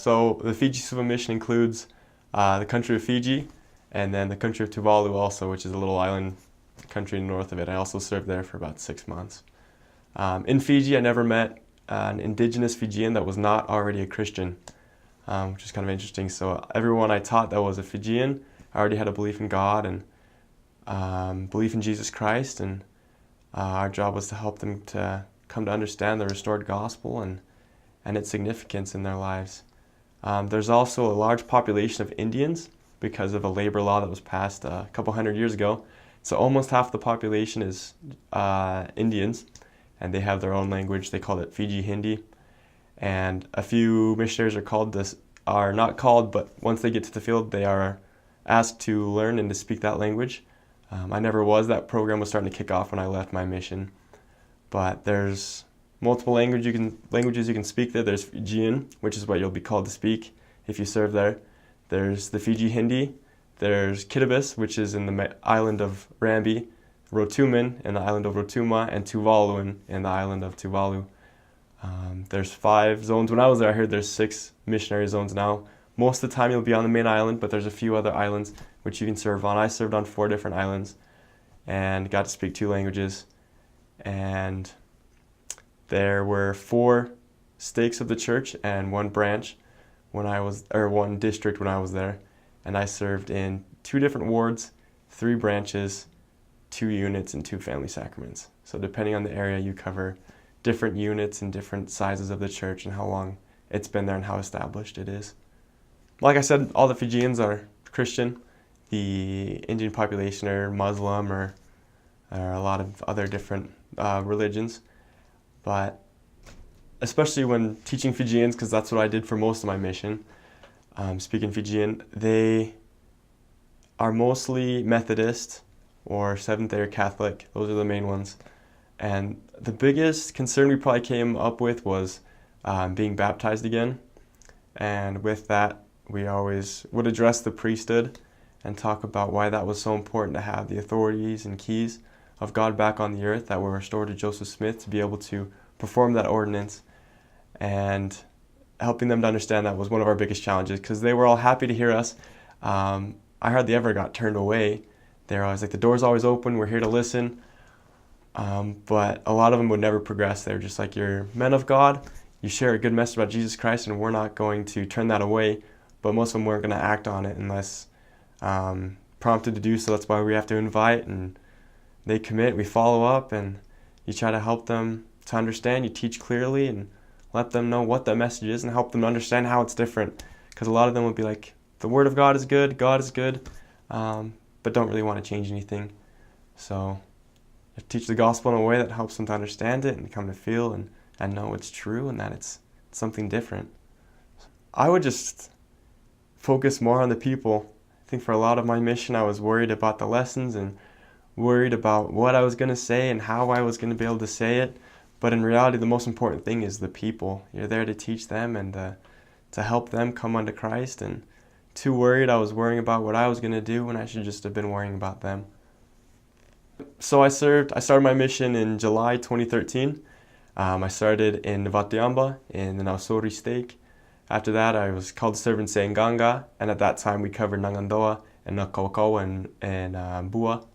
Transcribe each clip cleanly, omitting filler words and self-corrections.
So the Fiji Suva mission includes the country of Fiji and then the country of Tuvalu also, which is a little island country north of it. I also served there for about 6 months. In Fiji, I never met an indigenous Fijian that was not already a Christian, which is kind of interesting. So everyone I taught that was a Fijian already had a belief in God and belief in Jesus Christ, and our job was to help them to come to understand the restored gospel and its significance in their lives. There's also a large population of Indians because of a labor law that was passed a couple hundred years ago. So almost half the population is Indians, and they have their own language. They call it Fiji Hindi. And a few missionaries are not called, but once they get to the field, they are asked to learn and to speak that language. I never was. That program was starting to kick off when I left my mission. But there's multiple languages you can speak there. There's Fijian, which is what you'll be called to speak if you serve there. There's the Fiji Hindi. There's Kitabis, which is in the island of Rambi, Rotuman in the island of Rotuma, and Tuvaluan in the island of Tuvalu. There's 5 zones. When I was there, I heard there's 6 missionary zones now. Most of the time you'll be on the main island, but there's a few other islands which you can serve on. I served on 4 different islands and got to speak 2 languages. And there were 4 stakes of the church and 1 branch one district when I was there. And I served in 2 different wards, 3 branches, 2 units, and 2 family sacraments. So depending on the area, you cover different units and different sizes of the church and how long it's been there and how established it is. Like I said, all the Fijians are Christian. The Indian population are Muslim or a lot of other different religions. But especially when teaching Fijians, because that's what I did for most of my mission, speaking Fijian, they are mostly Methodist or Seventh-day or Catholic. Those are the main ones. And the biggest concern we probably came up with was being baptized again. And with that, we always would address the priesthood and talk about why that was so important to have the authorities and keys of God back on the earth that were restored to Joseph Smith to be able to perform that ordinance, and helping them to understand that was one of our biggest challenges, because they were all happy to hear us. I hardly ever got turned away. They're always like, the door's always open, we're here to listen. But a lot of them would never progress. They're just like, you're men of God, you share a good message about Jesus Christ, and we're not going to turn that away. But most of them weren't going to act on it unless prompted to do so. That's why we have to invite, and they commit, we follow up, and you try to help them to understand. You teach clearly and let them know what that message is and help them understand how it's different. Because a lot of them would be like, the Word of God is good, but don't really want to change anything. So you teach the gospel in a way that helps them to understand it and come to feel and know it's true and that it's something different. I would just focus more on the people. I think for a lot of my mission, I was worried about the lessons and worried about what I was going to say and how I was going to be able to say it. But in reality, the most important thing is the people. You're there to teach them and to help them come unto Christ. And too worried, I was worrying about what I was going to do when I should just have been worrying about them. So I started my mission in July 2013. I started in Vatiamba in the Nausori stake. After that, I was called to serve in Seinganga, and at that time we covered Nangandoa and Nakaukaua and Bua.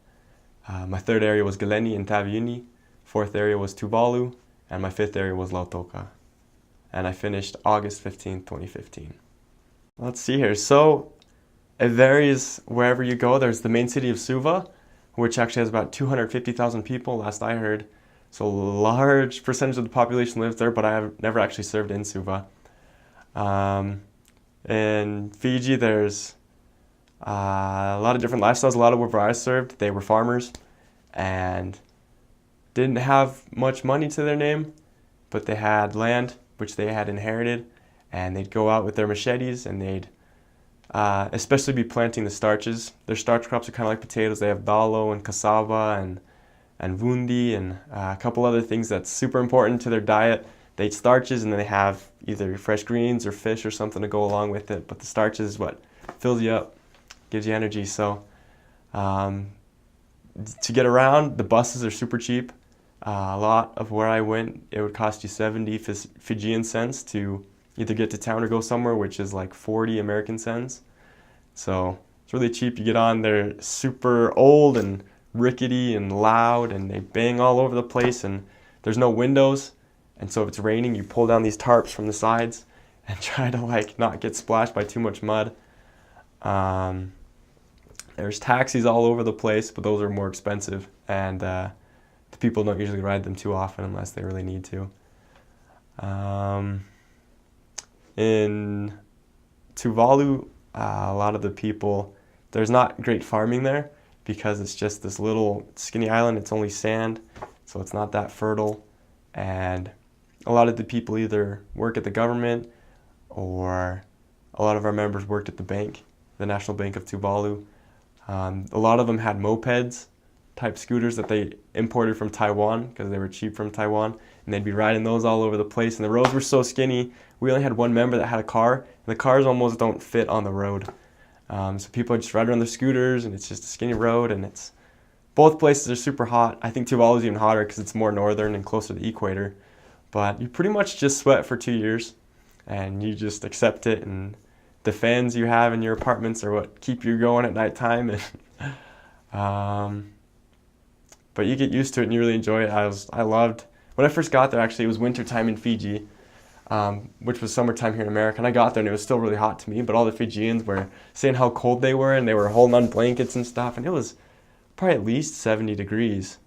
My 3rd area was Galeni and Taviuni. 4th area was Tuvalu, and my 5th area was Lautoka. And I finished August 15, 2015. Let's see here. So it varies wherever you go. There's the main city of Suva, which actually has about 250,000 people, last I heard. So a large percentage of the population lives there, but I have never actually served in Suva. In Fiji, there's a lot of different lifestyles. A lot of where I served, they were farmers and didn't have much money to their name, but they had land, which they had inherited, and they'd go out with their machetes and they'd especially be planting the starches. Their starch crops are kind of like potatoes. They have dalo and cassava and vundi and a couple other things that's super important to their diet. They eat starches, and then they have either fresh greens or fish or something to go along with it. But the starches is what fills you up, gives you energy. So to get around, the buses are super cheap. A lot of where I went, it would cost you 70 Fijian cents to either get to town or go somewhere, which is like 40 American cents. So it's really cheap. You get on, they're super old and rickety and loud, and they bang all over the place, and there's no windows. And so if it's raining, you pull down these tarps from the sides and try to like not get splashed by too much mud. There's taxis all over the place, but those are more expensive, and the people don't usually ride them too often unless they really need to. In Tuvalu, a lot of the people, there's not great farming there because it's just this little skinny island. It's only sand, so it's not that fertile. And a lot of the people either work at the government, or a lot of our members worked at the bank, the National Bank of Tuvalu. A lot of them had mopeds type scooters that they imported from Taiwan because they were cheap from Taiwan, and they'd be riding those all over the place. And the roads were so skinny, we only had one member that had a car, and the cars almost don't fit on the road. So people just ride around their scooters, and it's just a skinny road, and it's both places are super hot. I think Tuvalu is even hotter because it's more northern and closer to the equator. But you pretty much just sweat for 2 years, and you just accept it, and the fans you have in your apartments are what keep you going at nighttime. And but you get used to it and you really enjoy it. I loved, when I first got there, actually it was winter time in Fiji, which was summertime here in America, and I got there and it was still really hot to me, but all the Fijians were saying how cold they were, and they were holding on blankets and stuff, and it was probably at least 70 degrees,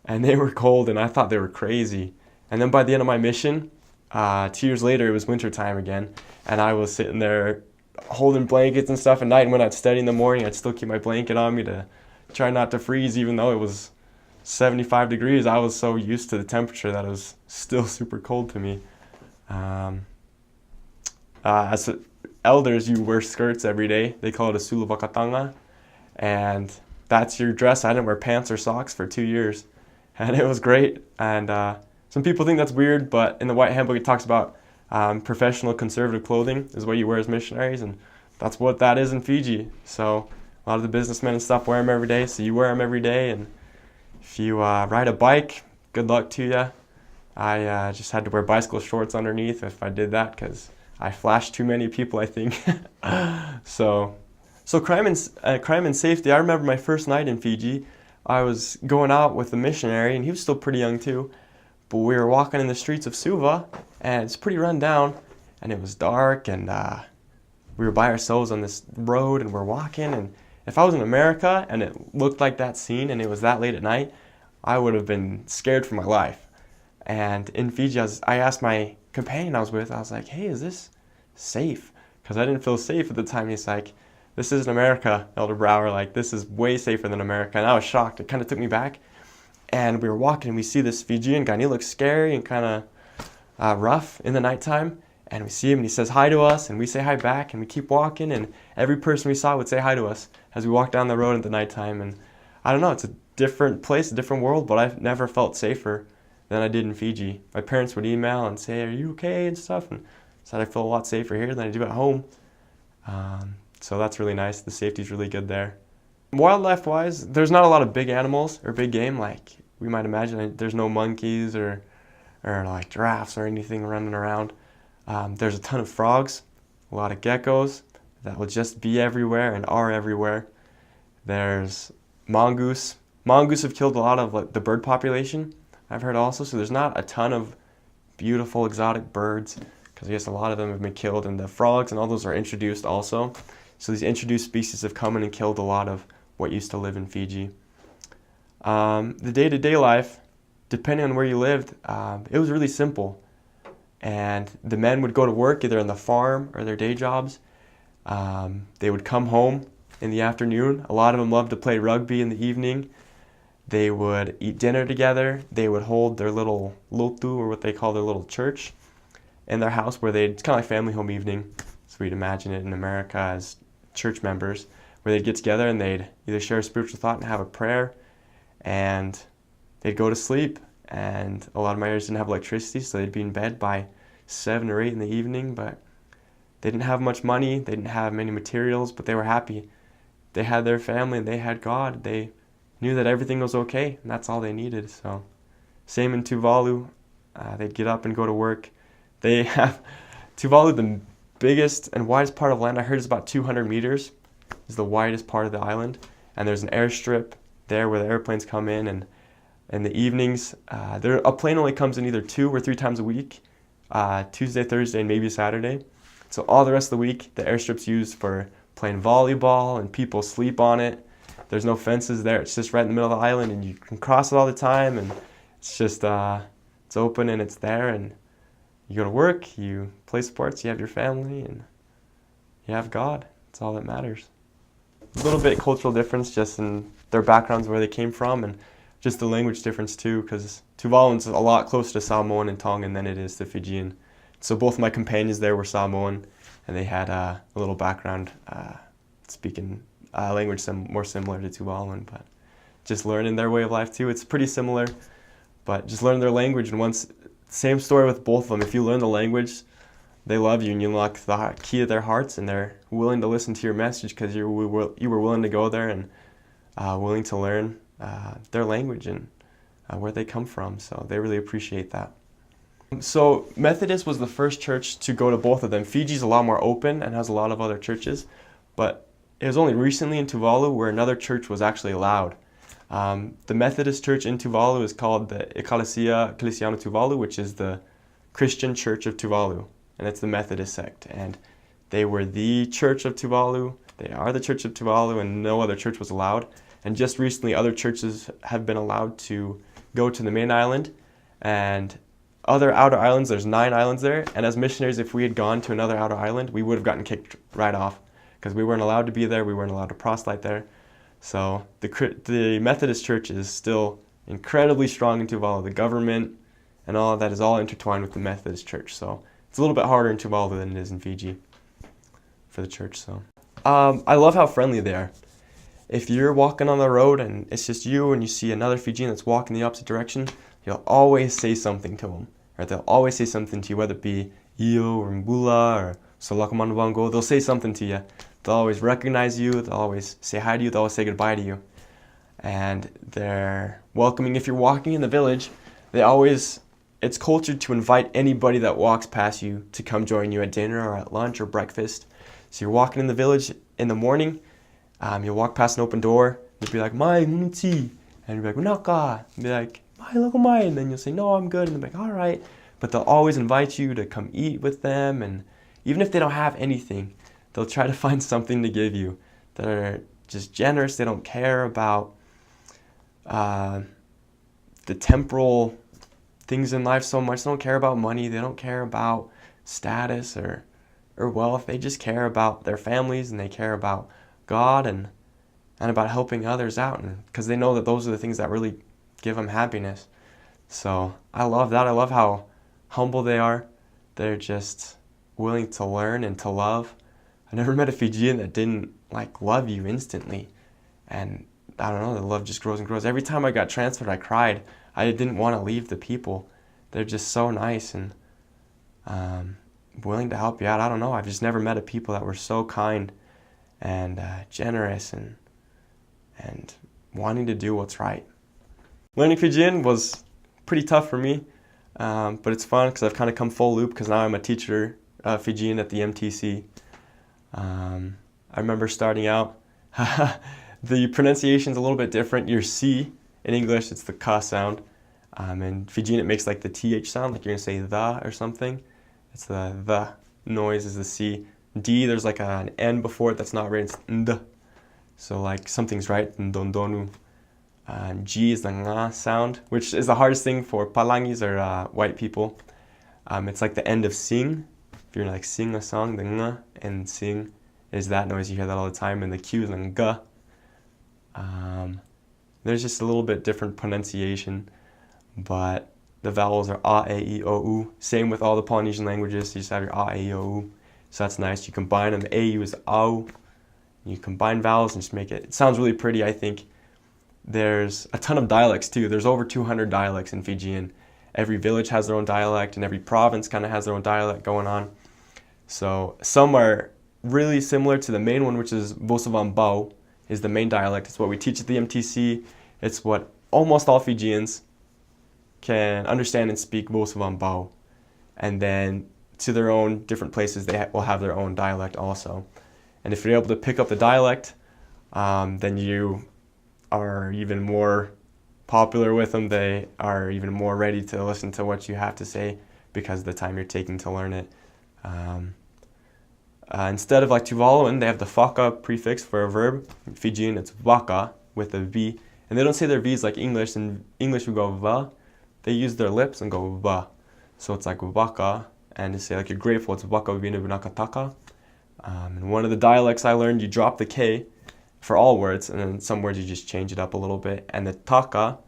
and they were cold, and I thought they were crazy. And then by the end of my mission, 2 years later, it was winter time again, and I was sitting there holding blankets and stuff at night, and when I'd study in the morning, I'd still keep my blanket on me to try not to freeze, even though it was 75 degrees. I was so used to the temperature that it was still super cold to me. As elders, you wear skirts every day. They call it a sulavakatanga, and that's your dress. I didn't wear pants or socks for 2 years, and it was great. And some people think that's weird, but in the White Handbook it talks about professional conservative clothing is what you wear as missionaries, and that's what that is in Fiji. So a lot of the businessmen and stuff wear them every day, so you wear them every day. And if you ride a bike, good luck to you. I just had to wear bicycle shorts underneath if I did that because I flashed too many people, I think. So crime and safety. I remember my first night in Fiji. I was going out with a missionary, and he was still pretty young too. But we were walking in the streets of Suva, and it's pretty run down, and it was dark, and we were by ourselves on this road, and we're walking, and if I was in America and it looked like that scene and it was that late at night, I would have been scared for my life. And in Fiji, I asked my companion I was with, I was like, hey, is this safe? Because I didn't feel safe at the time. He's like, this isn't America, Elder Brower, like this is way safer than America. And I was shocked. It kind of took me back. And we were walking, and we see this Fijian guy, and he looks scary and kind of rough in the nighttime. And we see him, and he says hi to us, and we say hi back, and we keep walking, and every person we saw would say hi to us as we walked down the road at the nighttime. And I don't know, it's a different place, a different world, but I've never felt safer than I did in Fiji. My parents would email and say, are you okay, and stuff, and said I feel a lot safer here than I do at home. So that's really nice. The safety's really good there. Wildlife-wise, there's not a lot of big animals or big game like we might imagine. There's no monkeys or like giraffes or anything running around. There's a ton of frogs, a lot of geckos that will just be everywhere and are everywhere. There's mongoose. Mongoose have killed a lot of like the bird population, I've heard also. So there's not a ton of beautiful exotic birds because I guess a lot of them have been killed, and the frogs and all those are introduced also. So these introduced species have come in and killed a lot of what used to live in Fiji. The day-to-day life, depending on where you lived, it was really simple. And the men would go to work either on the farm or their day jobs. They would come home in the afternoon. A lot of them loved to play rugby in the evening. They would eat dinner together. They would hold their little lotu, or what they call their little church, in their house, where it's kind of like family home evening. So we'd imagine it in America as church members, where they'd get together and they'd either share a spiritual thought and have a prayer, and they'd go to sleep. And a lot of my areas didn't have electricity, so they'd be in bed by 7 or 8 in the evening, but they didn't have much money, they didn't have many materials, but they were happy. They had their family and they had God. They knew that everything was okay, and that's all they needed. So same in Tuvalu. They'd get up and go to work. They have Tuvalu, the biggest and widest part of land I heard is about 200 meters. Is the widest part of the island, and there's an airstrip there where the airplanes come in the evenings. A plane only comes in either 2 or 3 times a week, Tuesday, Thursday, and maybe Saturday. So all the rest of the week, the airstrip's used for playing volleyball, and people sleep on it. There's no fences there. It's just right in the middle of the island, and you can cross it all the time, and it's just, it's open and it's there, and you go to work, you play sports, you have your family, and you have God. That's all that matters. A little bit cultural difference just in their backgrounds, where they came from, and just the language difference too, because Tuvaluan's a lot closer to Samoan and Tongan than it is to Fijian. So both my companions there were Samoan, and they had a little background speaking language more similar to Tuvaluan, but just learning their way of life too. It's pretty similar, but just learn their language, and same story with both of them. If you learn the language, they love you, and you unlock the key of their hearts, and they're willing to listen to your message because you were willing to go there and willing to learn their language and where they come from. So they really appreciate that. So Methodist was the first church to go to both of them. Fiji's a lot more open and has a lot of other churches, but it was only recently in Tuvalu where another church was actually allowed. The Methodist church in Tuvalu is called the Ecclesia Tuvalu, which is the Christian Church of Tuvalu. And it's the Methodist sect, and they were the Church of Tuvalu. They are the Church of Tuvalu, and no other church was allowed. And just recently, other churches have been allowed to go to the main island, and other outer islands. There's 9 islands there, and as missionaries, if we had gone to another outer island, we would have gotten kicked right off because we weren't allowed to be there. We weren't allowed to proselyte there. So the Methodist Church is still incredibly strong in Tuvalu. The government and all of that is all intertwined with the Methodist Church. So it's a little bit harder in Tuvalu than it is in Fiji for the church. So I love how friendly they are. If you're walking on the road and it's just you and you see another Fijian that's walking the opposite direction, you'll always say something to them. Or they'll always say something to you, whether it be iyo or mbula or salakamanwango. They'll say something to you. They'll always recognize you. They'll always say hi to you. They'll always say goodbye to you. And they're welcoming. If you're walking in the village, it's culture to invite anybody that walks past you to come join you at dinner or at lunch or breakfast. So you're walking in the village in the morning, you'll walk past an open door, you'll be like, "Mai, munti," and you'll be like, "Unaka," and be like, "Mai, logo mai," and then you'll say, "No, I'm good," and they'll be like, "All right." But they'll always invite you to come eat with them, and even if they don't have anything, they'll try to find something to give you. They're just generous. They don't care about the temporal things in life so much. They don't care about money. They don't care about status or wealth. They just care about their families, and they care about God and about helping others out, and because they know that those are the things that really give them happiness. So I love that. I love how humble they are. They're just willing to learn and to love. I never met a Fijian that didn't love you instantly, and I don't know, the love just grows and grows. Every time I got transferred, I cried. I didn't want to leave the people. They're just so nice and willing to help you out. I don't know. I've just never met a people that were so kind and generous and wanting to do what's right. Learning Fijian was pretty tough for me, but it's fun because I've kind of come full loop because now I'm a teacher of Fijian at the MTC. I remember starting out, the pronunciation's a little bit different. Your C in English, it's the ka sound. In Fijian, it makes the th sound, like you're going to say the or something. It's the noise is the C. D, there's an N before it that's not right, it's nd. So something's right, ndondonu. G is the nga sound, which is the hardest thing for palangis or white people. It's like the end of sing. If you're sing a song, the nga and sing is that noise. You hear that all the time. And the Q is nga. There's just a little bit different pronunciation, but the vowels are a, e, I, o, u. Same with all the Polynesian languages. You just have your a, e, I, o, u. So that's nice. You combine them. A, u is au. You combine vowels and just make it. It sounds really pretty, I think. There's a ton of dialects too. There's over 200 dialects in Fijian. Every village has their own dialect, and every province kind of has their own dialect going on. So some are really similar to the main one, which is Vosavan Bau, is the main dialect. It's what we teach at the MTC. It's what almost all Fijians can understand and speak, Vosavan Bau. And then to their own different places, they will have their own dialect also. And if you're able to pick up the dialect, then you are even more popular with them. They are even more ready to listen to what you have to say because of the time you're taking to learn it. Instead of like Tuvaluan, they have the whaka prefix for a verb. In Fijian, it's waka with a V. And they don't say their V's like English. In English, we go va. They use their lips and go va. So it's like waka. And to say like you're grateful, it's waka vina vinakataka. And one of the dialects I learned, you drop the K for all words, and then some words you just change it up a little bit. And the taka,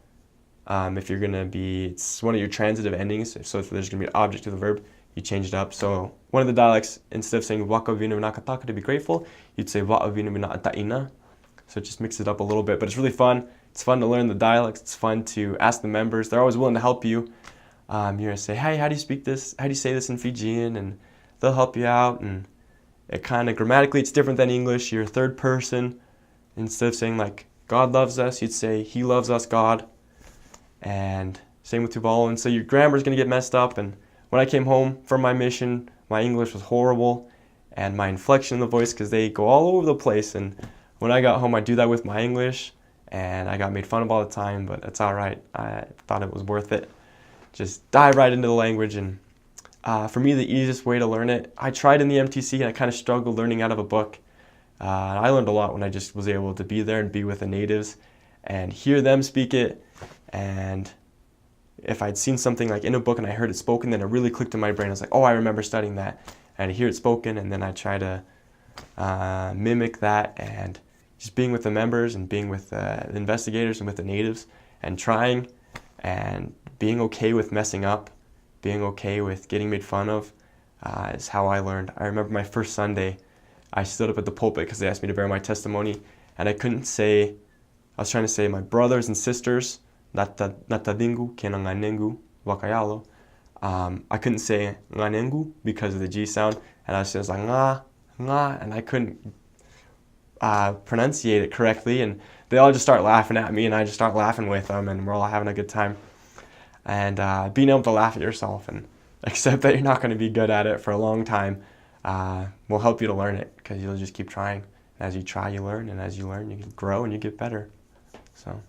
if you're going to be, it's one of your transitive endings. So if there's going to be an object to the verb, you change it up. So one of the dialects, instead of saying waka vina vinakataka to be grateful, you'd say wa vina vinataina. So it just mixes it up a little bit, but it's really fun. It's fun to learn the dialects. It's fun to ask the members. They're always willing to help you. You're going to say, hey, how do you speak this? How do you say this in Fijian? And they'll help you out. And it kind of grammatically, it's different than English. You're third person. Instead of saying like, God loves us, you'd say, He loves us, God. And same with Tuvaluan. So your grammar's going to get messed up. And when I came home from my mission, my English was horrible. And my inflection in the voice, because they go all over the place. And when I got home, I do that with my English. And I got made fun of all the time, but it's all right. I thought it was worth it. Just dive right into the language. And for me, the easiest way to learn it, I tried in the MTC and I kind of struggled learning out of a book. I learned a lot when I just was able to be there and be with the natives and hear them speak it. And if I'd seen something like in a book and I heard it spoken, then it really clicked in my brain. I was like, oh, I remember studying that. And I hear it spoken, and then I try to mimic that, and just being with the members and being with the investigators and with the natives and trying and being okay with messing up, being okay with getting made fun of is how I learned. I remember my first Sunday, I stood up at the pulpit because they asked me to bear my testimony, and I couldn't say, I was trying to say my brothers and sisters, natadingu, kena nganengu, wakayalo. I couldn't say nganengu because of the G sound, and I was just like nga, and I couldn't pronunciate it correctly, and they all just start laughing at me, and I just start laughing with them, and we're all having a good time. And being able to laugh at yourself and accept that you're not going to be good at it for a long time will help you to learn it, because you'll just keep trying. And as you try, you learn, and as you learn, you grow and you get better. So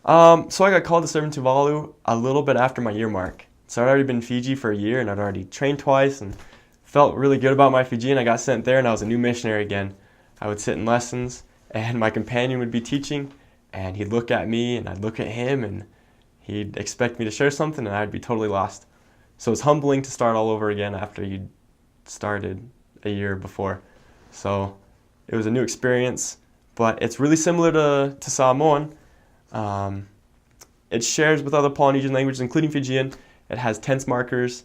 I got called to serve in Tuvalu a little bit after my year mark. So I'd already been in Fiji for a year, and I'd already trained twice and felt really good about my Fijian. I got sent there, and I was a new missionary again. I would sit in lessons, and my companion would be teaching, and he'd look at me, and I'd look at him, and he'd expect me to share something, and I'd be totally lost. So it's humbling to start all over again after you'd started a year before. So it was a new experience, but it's really similar to Samoan. It shares with other Polynesian languages, including Fijian. It has tense markers,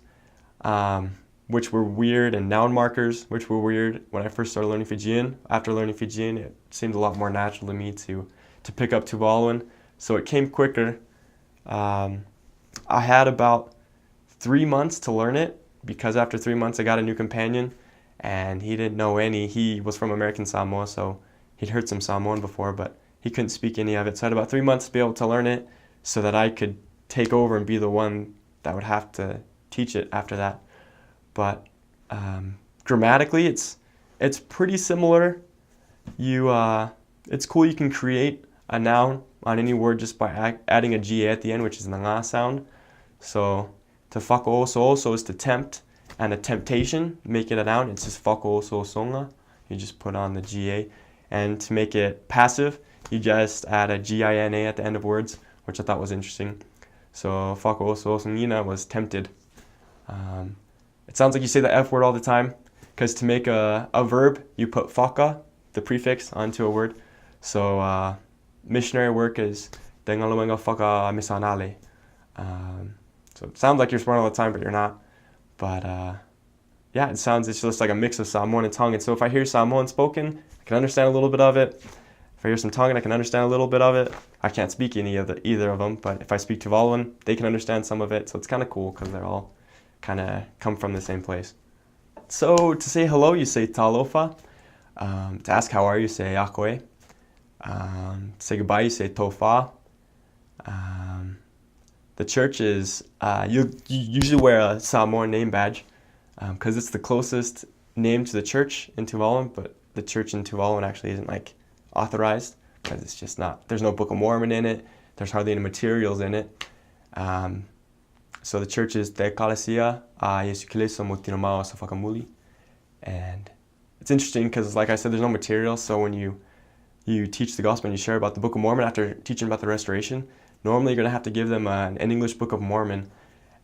which were weird, and noun markers, which were weird when I first started learning Fijian. After learning Fijian, it seemed a lot more natural to me to pick up Tuvaluan, so it came quicker. I had about 3 months to learn it, because after 3 months I got a new companion, and he didn't know any. He was from American Samoa, so he'd heard some Samoan before, but he couldn't speak any of it. So I had about 3 months to be able to learn it so that I could take over and be the one that would have to teach it after that. But grammatically, it's pretty similar. It's cool you can create a noun on any word just by adding a GA at the end, which is the nga sound. So to whakaoso is to tempt, and a temptation, make it a noun, it's just whakaoso songa. You just put on the GA. And to make it passive, you just add a GINA at the end of words, which I thought was interesting. So whakaoso songina was tempted. It sounds like you say the F word all the time, because to make a verb, you put whaka, the prefix, onto a word. So missionary work is dengaluenga whaka misanale. So it sounds like you're smart all the time, but you're not. But yeah, it's just like a mix of Samoan and Tongan. So if I hear Samoan spoken, I can understand a little bit of it. If I hear some Tongan, I can understand a little bit of it. I can't speak either of them, but if I speak Tuvaluan, they can understand some of it. So it's kind of cool, because they're all kind of come from the same place. So to say hello, you say talofa. To ask how are you, say akoe. To say goodbye, you say tofa. The church is, you usually wear a Samoan name badge. because it's the closest name to the church in Tuvaluan, but the church in Tuvaluan actually isn't like authorized because it's just not, there's no Book of Mormon in it, there's hardly any materials in it. So the church is Te Kalesia a Yesu Kiliso Mutinomao sa Whakamuli. And it's interesting because, like I said, there's no material, so when you teach the gospel and you share about the Book of Mormon after teaching about the restoration, normally you're going to have to give them an English Book of Mormon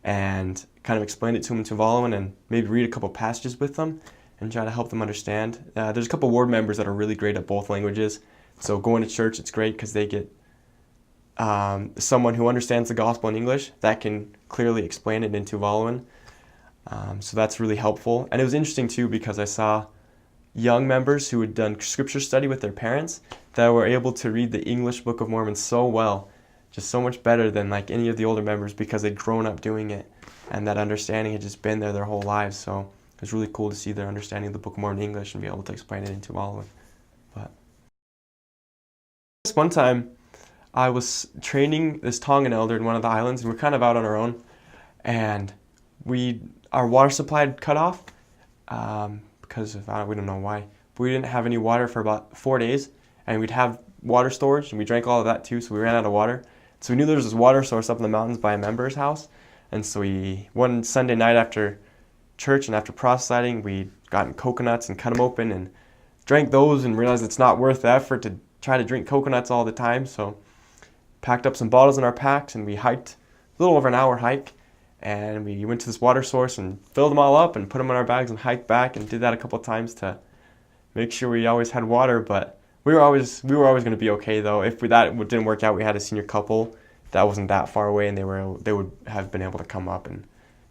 and kind of explain it to them in Tuvaluan and maybe read a couple passages with them and try to help them understand. There's a couple ward members that are really great at both languages, so going to church, it's great because they get someone who understands the gospel in English that can clearly explain it in Tuvaluan. So that's really helpful. And it was interesting too because I saw young members who had done scripture study with their parents that were able to read the English Book of Mormon so well, just so much better than like any of the older members because they'd grown up doing it and that understanding had just been there their whole lives. So it was really cool to see their understanding of the Book of Mormon in English and be able to explain it in Tuvaluan. But this one time I was training this Tongan elder in one of the islands and we're kind of out on our own, and our water supply had cut off because of, we don't know why, but we didn't have any water for about 4 days, and we'd have water storage and we drank all of that too, so we ran out of water. So we knew there was this water source up in the mountains by a member's house, and so one Sunday night after church and after proselyting, we got coconuts and cut them open and drank those and realized it's not worth the effort to try to drink coconuts all the time, so packed up some bottles in our packs and we hiked a little over an hour hike, and we went to this water source and filled them all up and put them in our bags and hiked back, and did that a couple of times to make sure we always had water. But we were always going to be okay though. If that didn't work out, we had a senior couple that wasn't that far away, and they would have been able to come up and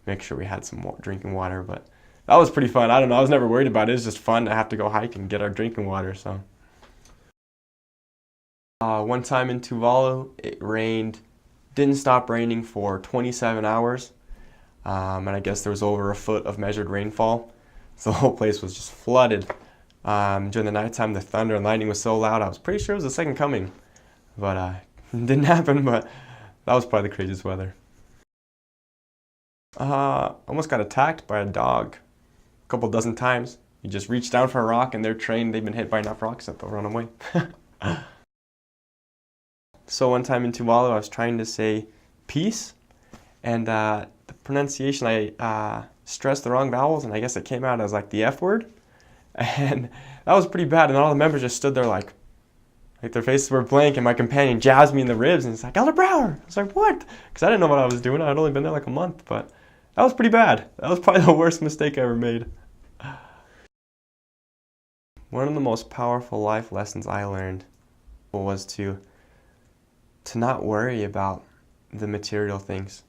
make sure we had some drinking water. But that was pretty fun. I don't know, I was never worried about it. It was just fun to have to go hike and get our drinking water. So one time in Tuvalu, it rained, didn't stop raining for 27 hours. And I guess there was over a foot of measured rainfall. So the whole place was just flooded. During the nighttime, the thunder and lightning was so loud, I was pretty sure it was the second coming. But it didn't happen, but that was probably the craziest weather. Almost got attacked by a dog a couple dozen times. You just reach down for a rock and they're trained, they've been hit by enough rocks that they'll run away. So one time in Tuvalu, I was trying to say peace, and the pronunciation, I stressed the wrong vowels, and I guess it came out as like the F word, and that was pretty bad. And all the members just stood there like their faces were blank, and my companion jabbed me in the ribs and it's like, "Elder Brower!" I was like, "What?" Because I didn't know what I was doing. I'd only been there like a month, but that was pretty bad. That was probably the worst mistake I ever made. One of the most powerful life lessons I learned was to not worry about the material things,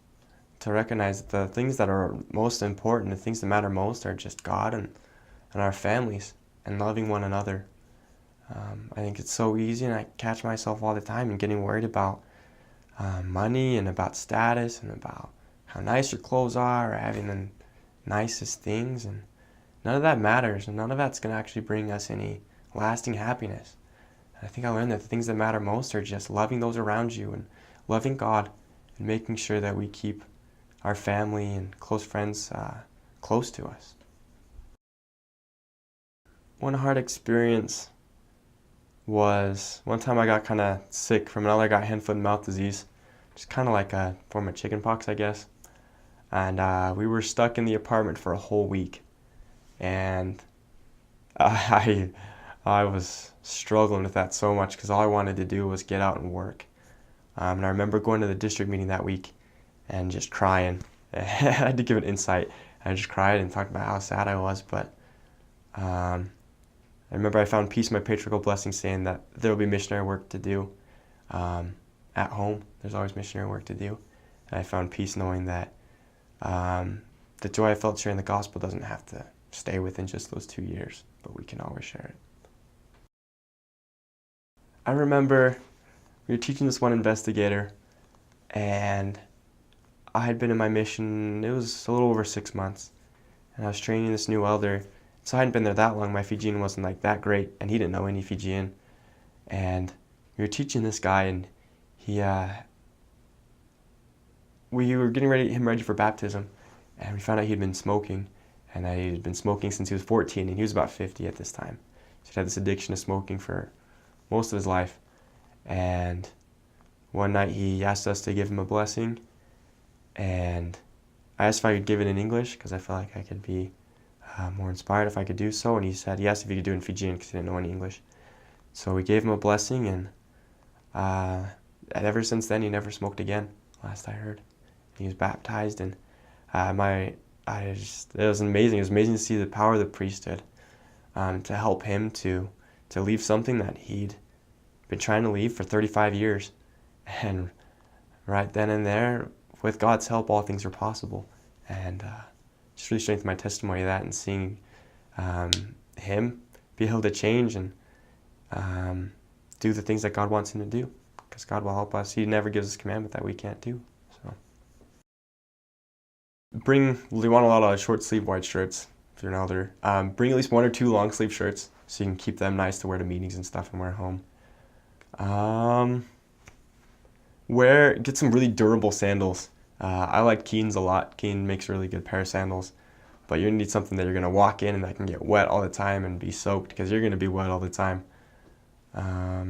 to recognize that the things that are most important, the things that matter most, are just God and our families and loving one another. I think it's so easy, and I catch myself all the time in getting worried about money and about status and about how nice your clothes are or having the nicest things, and none of that matters, and none of that's going to actually bring us any lasting happiness. And I think I learned that the things that matter most are just loving those around you and loving God and making sure that we keep our family and close friends close to us. One hard experience was one time I got kind of sick from another got hand, foot, and mouth disease, just kind of like a form of chicken pox, I guess. And we were stuck in the apartment for a whole week, and I was struggling with that so much because all I wanted to do was get out and work. And I remember going to the district meeting that week and just crying. I had to give an insight. I just cried and talked about how sad I was, but I remember I found peace in my patriarchal blessing, saying that there will be missionary work to do at home. There's always missionary work to do. And I found peace knowing that the joy I felt sharing the gospel doesn't have to stay within just those 2 years, but we can always share it. I remember we were teaching this one investigator, and I had been in my mission, it was a little over 6 months, and I was training this new elder. So I hadn't been there that long. My Fijian wasn't like that great, and he didn't know any Fijian. And we were teaching this guy, and we were getting him ready for baptism, and we found out he'd been smoking. and that he'd been smoking since he was 14, and he was about 50 at this time. So he'd had this addiction to smoking for most of his life. And one night he asked us to give him a blessing, and I asked if I could give it in English because I felt like I could be more inspired if I could do so. And he asked if he could do it in Fijian because he didn't know any English. So we gave him a blessing, and ever since then he never smoked again, last I heard. He was baptized, and it was amazing. It was amazing to see the power of the priesthood to help him to leave something that he'd been trying to leave for 35 years. And right then and there, with God's help, all things are possible. And just really strengthened my testimony of that, and seeing him be able to change and do the things that God wants him to do, because God will help us. He never gives us a commandment that we can't do. So we want a lot of short sleeve white shirts if you're an elder. Bring at least 1 or 2 long sleeve shirts so you can keep them nice to wear to meetings and stuff and wear home. Get some really durable sandals. I like Keen's a lot. Keen makes a really good pair of sandals, but you're gonna need something that you're gonna walk in and that can get wet all the time and be soaked, because you're gonna be wet all the time. I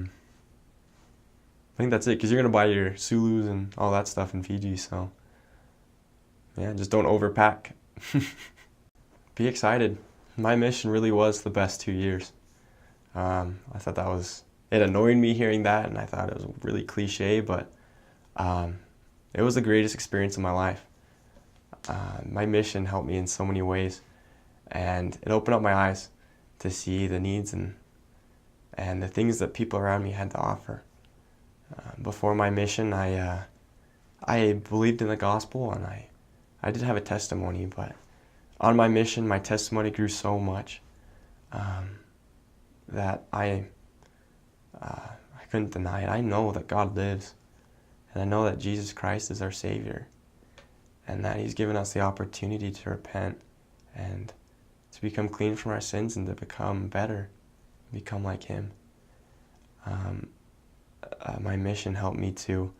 think that's it, because you're gonna buy your Sulus and all that stuff in Fiji. So yeah, just don't overpack. Be excited. My mission really was the best 2 years. I thought it annoyed me hearing that, and I thought it was really cliche, but it was the greatest experience of my life. My mission helped me in so many ways, and it opened up my eyes to see the needs and the things that people around me had to offer. Before my mission, I believed in the gospel, and I did have a testimony, but on my mission, my testimony grew so much that I couldn't deny it. I know that God lives, and I know that Jesus Christ is our Savior, and that He's given us the opportunity to repent and to become clean from our sins and to become better, become like Him. My mission helped me to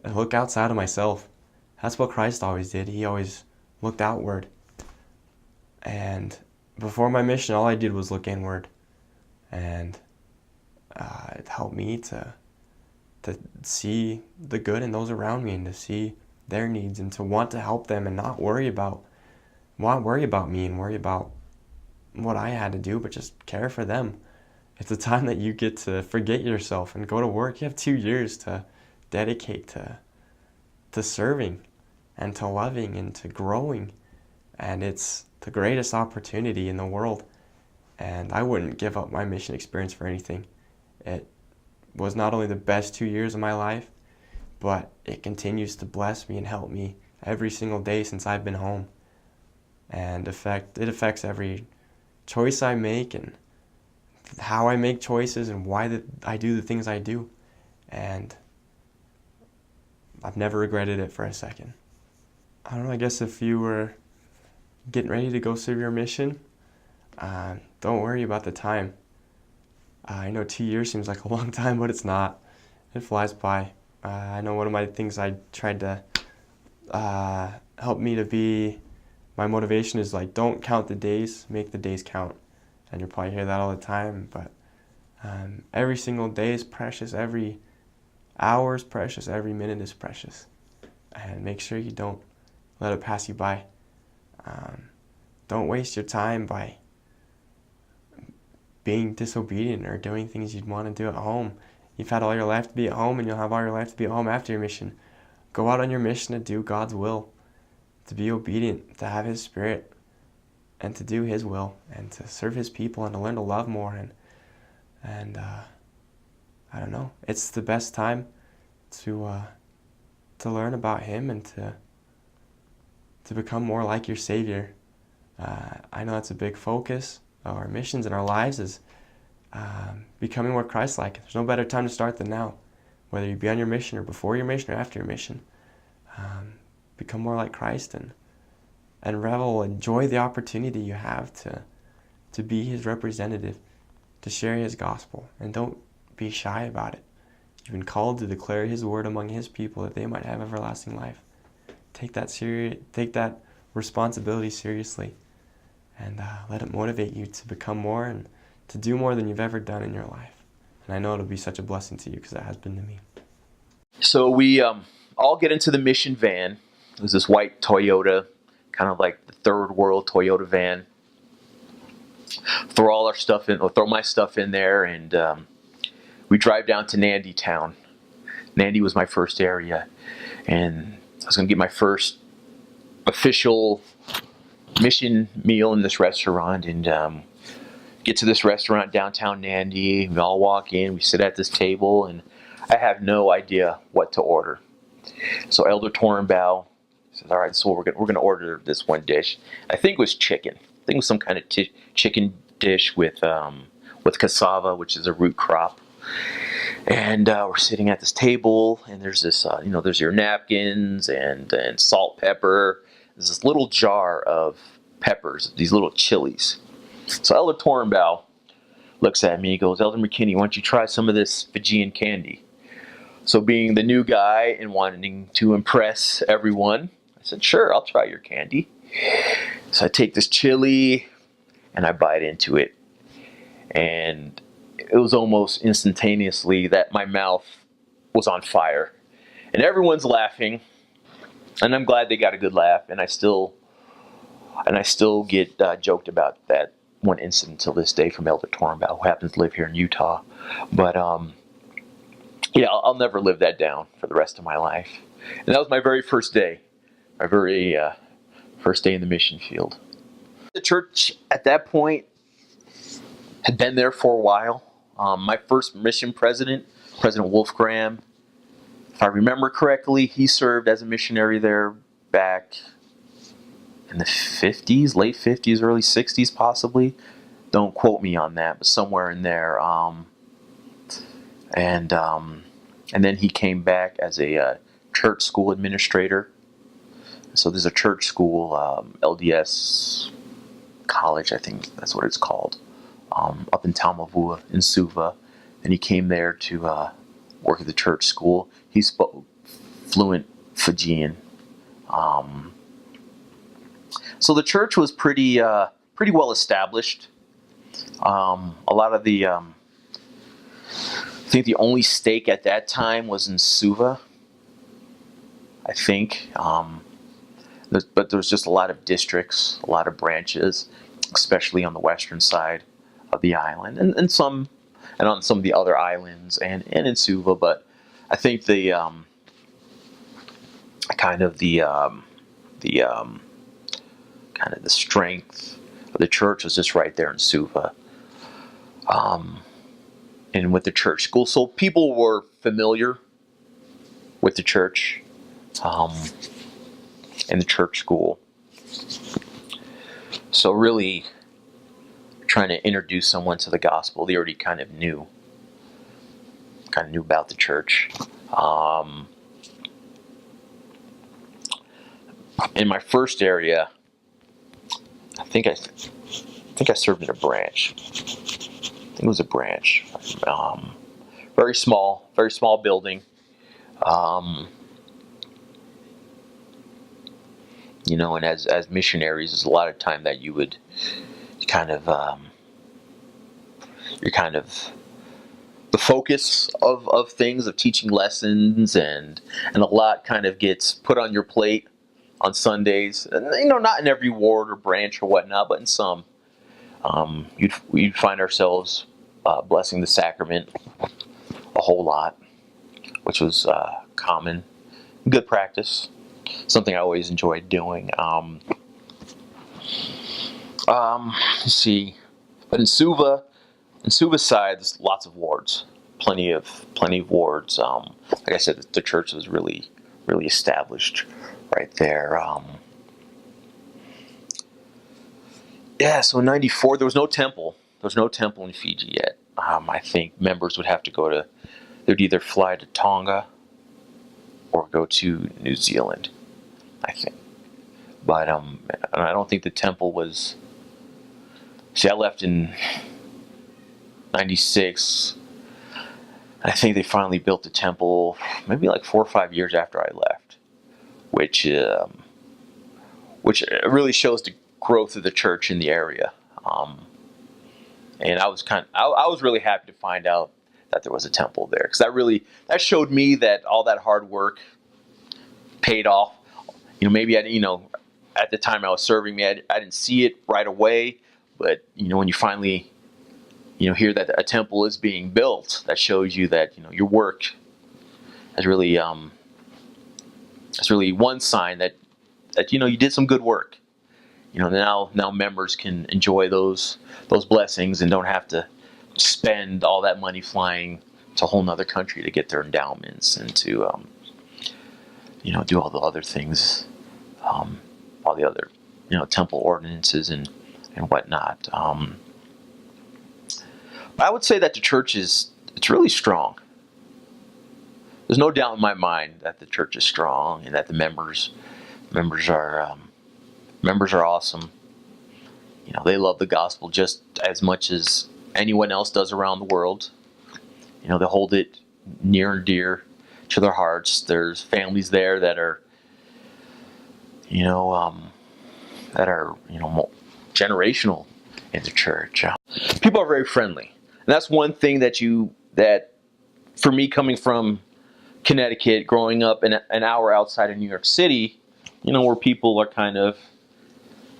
look outside of myself. That's what Christ always did. He always looked outward. And before my mission, all I did was look inward. And it helped me to see the good in those around me, and to see their needs, and to want to help them, and not worry about me and worry about what I had to do, but just care for them. It's a time that you get to forget yourself and go to work. You have 2 years to dedicate to serving and to loving and to growing. And it's the greatest opportunity in the world. And I wouldn't give up my mission experience for anything. It was not only the best 2 years of my life, but it continues to bless me and help me every single day since I've been home. And it affects every choice I make, and how I make choices, and why I do the things I do. And I've never regretted it for a second. I don't know, I guess if you were getting ready to go serve your mission, don't worry about the time. I know 2 years seems like a long time, but it's not. It flies by. I know one of my things I tried to help me to be, my motivation is like, don't count the days, make the days count. And you'll probably hear that all the time, but every single day is precious, every hour is precious, every minute is precious. And make sure you don't let it pass you by. Don't waste your time by being disobedient or doing things you'd want to do at home. You've had all your life to be at home, and you'll have all your life to be at home after your mission. Go out on your mission to do God's will, to be obedient, to have His Spirit, and to do His will, and to serve His people, and to learn to love more. And I don't know, it's the best time to learn about Him and to become more like your Savior. I know that's a big focus of our missions and our lives, is becoming more Christ-like. There's no better time to start than now, whether you be on your mission or before your mission or after your mission. Become more like Christ and revel, enjoy the opportunity you have to be His representative, to share His gospel, and don't be shy about it. You've been called to declare His word among His people, that they might have everlasting life. Take that responsibility seriously. and let it motivate you to become more and to do more than you've ever done in your life. And I know it'll be such a blessing to you because it has been to me. So we all get into the mission van. It was this white Toyota, kind of like the third world Toyota van. Throw all our stuff in, or throw my stuff in there, and we drive down to Nandi town. Nandi was my first area, and I was going to get my first official mission meal in this restaurant, and get to this restaurant downtown Nandi. We all walk in, we sit at this table, and I have no idea what to order. So Elder Torenbow says, "All right, so we're going to order this one dish. I think it was chicken. I think it was some kind of chicken dish with cassava, which is a root crop." And we're sitting at this table, and there's this, there's your napkins and salt, pepper. There's this little jar of peppers, these little chilies. So Elder Torenbow looks at me, he goes, "Elder McKinney, why don't you try some of this Fijian candy?" So being the new guy and wanting to impress everyone, I said, "Sure, I'll try your candy." So I take this chili and I bite into it. And it was almost instantaneously that my mouth was on fire. And everyone's laughing. And I'm glad they got a good laugh. And I still get joked about that one incident till this day from Elder Torenbow, who happens to live here in Utah. But I'll never live that down for the rest of my life. And that was my very first day. My very first day in the mission field. The church at that point had been there for a while. My first mission president, President Wolf Graham, if I remember correctly, he served as a missionary there back in the 50s, late 50s, early 60s possibly. Don't quote me on that, but somewhere in there. And then he came back as a church school administrator. So there's a church school, LDS College, I think that's what it's called, up in Tamavua in Suva. And he came there to work at the church school. He spoke fluent Fijian. So the church was pretty well established. A lot of the, I think the only stake at that time was in Suva, I think. But there was just a lot of districts, a lot of branches, especially on the western side of the island, and on some of the other islands, and in Suva. But I think the strength of the church was just right there in Suva, and with the church school, so people were familiar with the church, and the church school. So really trying to introduce someone to the gospel, they already kind of knew about the church. In my first area, I think I served in a branch. I think it was a branch. Very small building. And as missionaries, there's a lot of time that you're kind of the focus of things, of teaching lessons, and a lot kind of gets put on your plate on Sundays. And, not in every ward or branch or whatnot, but in some. We'd find ourselves blessing the sacrament a whole lot, which was common, good practice. Something I always enjoyed doing. Let's see. But in Suva's side, there's lots of wards, plenty of wards. Like I said, the church was really established right there. So in '94, there was no temple. There was no temple in Fiji yet. I think members would have to they'd either fly to Tonga or go to New Zealand, I think. But I don't think the temple was. See, I left in '96. I think they finally built the temple maybe like 4 or 5 years after I left, which really shows growth of the church in the area. And I was really happy to find out that there was a temple there, because that showed me that all that hard work paid off. Maybe at the time I was serving, I didn't see it right away, but when you finally hear that a temple is being built, that shows you that your work has really that's really one sign that you did some good work. Now members can enjoy those blessings and don't have to spend all that money flying to a whole nother country to get their endowments and to do all the other things, all the other temple ordinances and whatnot. But I would say that the church it's really strong. There's no doubt in my mind that the church is strong and that the members are awesome. They love the gospel just as much as anyone else does around the world. They hold it near and dear to their hearts. There's families there that are generational in the church. People are very friendly, and that's one thing that for me, coming from Connecticut, growing up an hour outside of New York City, where people are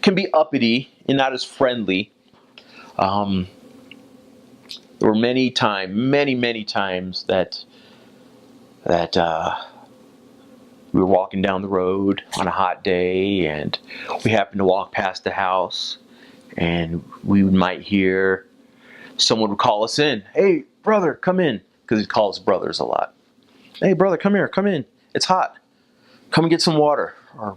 can be uppity and not as friendly. There were many times that we were walking down the road on a hot day, and we happened to walk past the house, and we might hear someone would call us in. "Hey, brother, come in," because he calls brothers a lot. "Hey, brother, come here, come in. It's hot. Come and get some water or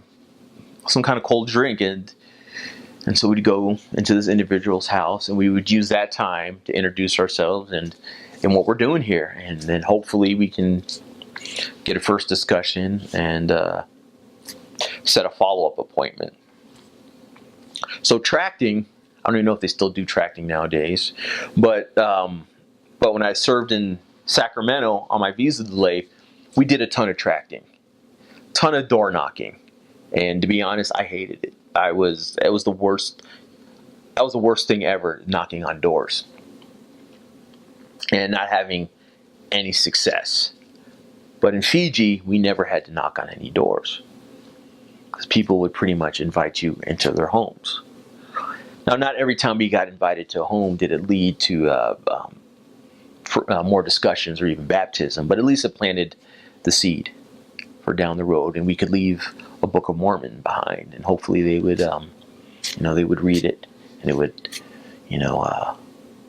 some kind of cold drink." And so we'd go into this individual's house, and we would use that time to introduce ourselves and what we're doing here. And then hopefully we can get a first discussion and set a follow-up appointment. So tracting, I don't even know if they still do tracting nowadays, but when I served in Sacramento on my visa delay, we did a ton of tracting, ton of door knocking. And to be honest, I hated it. It was the worst. That was the worst thing ever, knocking on doors and not having any success. But in Fiji, we never had to knock on any doors, because people would pretty much invite you into their homes. Now, not every time we got invited to a home did it lead to more discussions or even baptism, but at least it planted the seed for down the road, and we could leave a Book of Mormon behind, and hopefully they would read it, and it would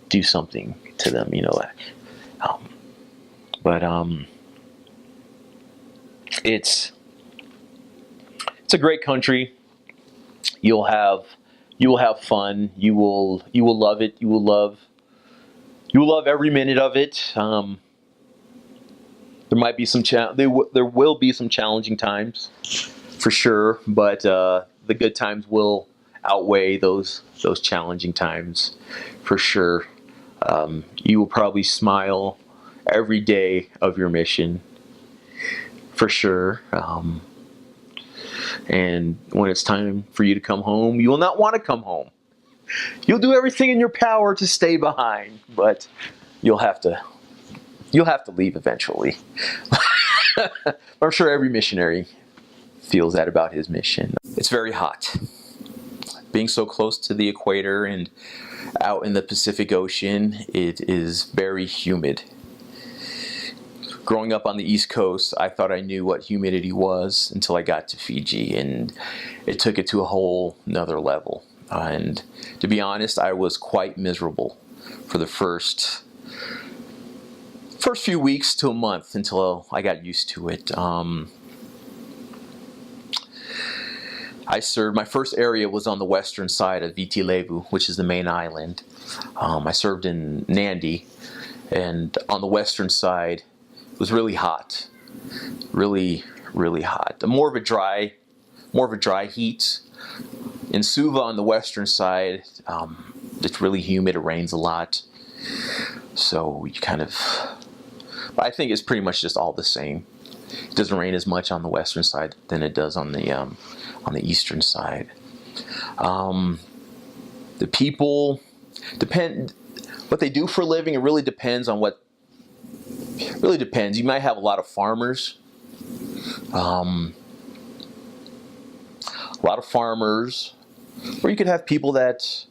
do something to them, but it's a great country. You will have fun. You will love it. You will love every minute of it. There might be there will be some challenging times, for sure, but the good times will outweigh those challenging times, for sure. You will probably smile every day of your mission, for sure. And when it's time for you to come home, you will not want to come home. You'll do everything in your power to stay behind, but you'll have to leave eventually. I'm sure every missionary feels that about his mission. It's very hot. Being so close to the equator and out in the Pacific Ocean, it is very humid. Growing up on the East Coast, I thought I knew what humidity was until I got to Fiji, and it took it to a whole nother level. And to be honest, I was quite miserable for the first few weeks to a month until I got used to it. My first area was on the western side of Viti Levu, which is the main island. I served in Nandi, and on the western side, it was really hot, really hot. More of a dry heat. In Suva on the western side, it's really humid. It rains a lot, so but I think it's pretty much just all the same. It doesn't rain as much on the western side than it does on the eastern side. The people what they do for a living. It really depends on what. It really depends. You might have a lot of farmers. Or you could have people that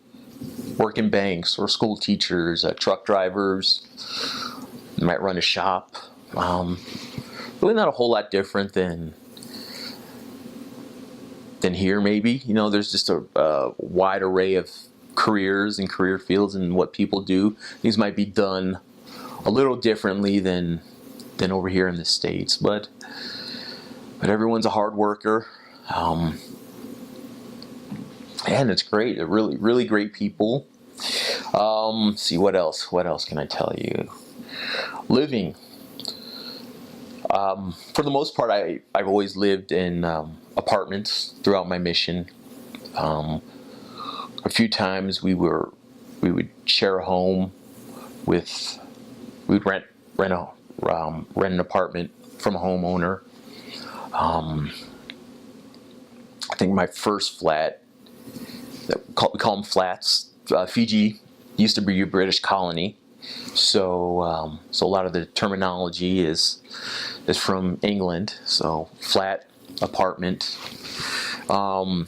work in banks, or school teachers, truck drivers. You might run a shop. Really not a whole lot different than here, maybe. There's just a wide array of careers and career fields, and what people do. Things might be done a little differently than over here in the States, but everyone's a hard worker. And it's great. They're really, really great people. See, what else? What else can I tell you? Living. For the most part, I've always lived in apartments throughout my mission. A few times we would share a home with. We'd rent an apartment from a homeowner. I think my first flat. We call them flats. Fiji used to be a British colony, so a lot of the terminology is from England. So flat, apartment. Yeah,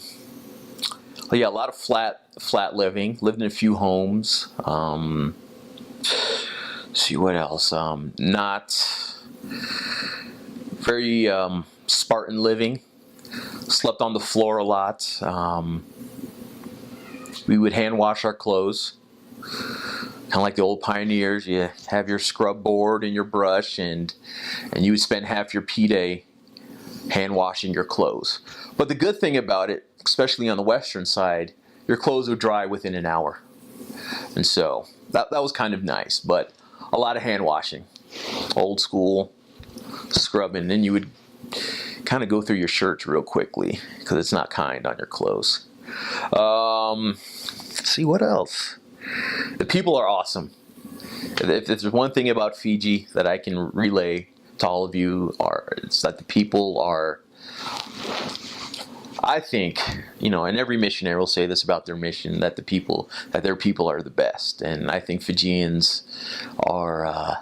a lot of flat living. Lived in a few homes. See what else? Not very Spartan living. Slept on the floor a lot. We would hand wash our clothes, kind of like the old pioneers. You have your scrub board and your brush, and you would spend half your P-Day hand washing your clothes. But the good thing about it, especially on the western side, your clothes would dry within an hour. And so that was kind of nice, but a lot of hand washing, old school scrubbing. Then you would kind of go through your shirts real quickly because it's not kind on your clothes. See what else? The people are awesome. If there's one thing about Fiji that I can relay to all of you, it's that the people are. I think, and every missionary will say this about their mission, that their people are the best, and I think Fijians are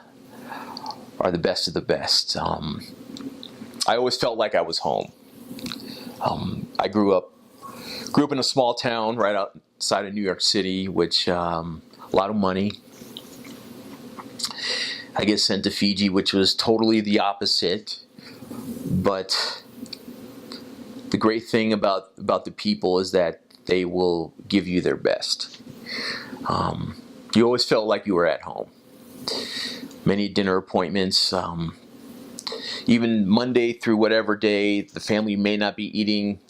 the best of the best. I always felt like I was home. I grew up in a small town right outside of New York City, which a lot of money. I get sent to Fiji, which was totally the opposite. But the great thing about the people is that they will give you their best. You always felt like you were at home. Many dinner appointments. Even Monday through whatever day, the family may not be eating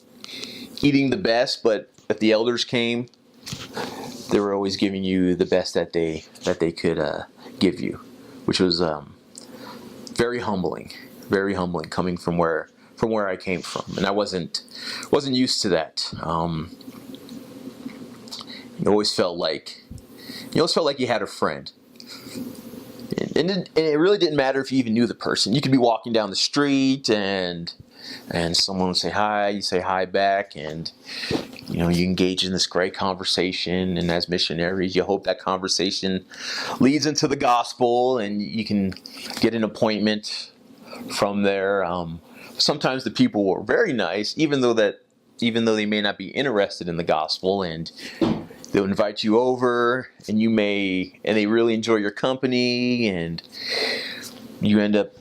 the best, but if the elders came, they were always giving you the best that they could give you, which was very humbling coming from where I came from, and I wasn't used to that. You always felt like you had a friend. And it really didn't matter if you even knew the person. You could be walking down the street and someone would say hi, you say hi back, and you engage in this great conversation. And as missionaries, you hope that conversation leads into the gospel, and you can get an appointment from there. Sometimes the people were very nice, even though they may not be interested in the gospel, and they'll invite you over, and they really enjoy your company, and you end up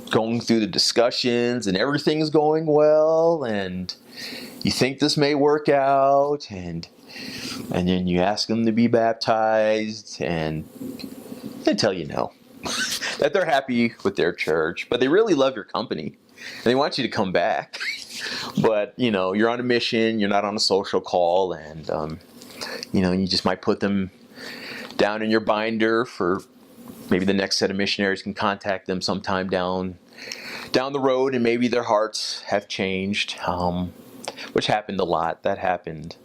going through the discussions, and everything's going well, and you think this may work out, and then you ask them to be baptized, and they tell you no, that they're happy with their church, but they really love your company, and they want you to come back, but you're on a mission, you're not on a social call, and you just might put them down in your binder for maybe the next set of missionaries can contact them sometime down the road, and maybe their hearts have changed, which happened a lot. That happened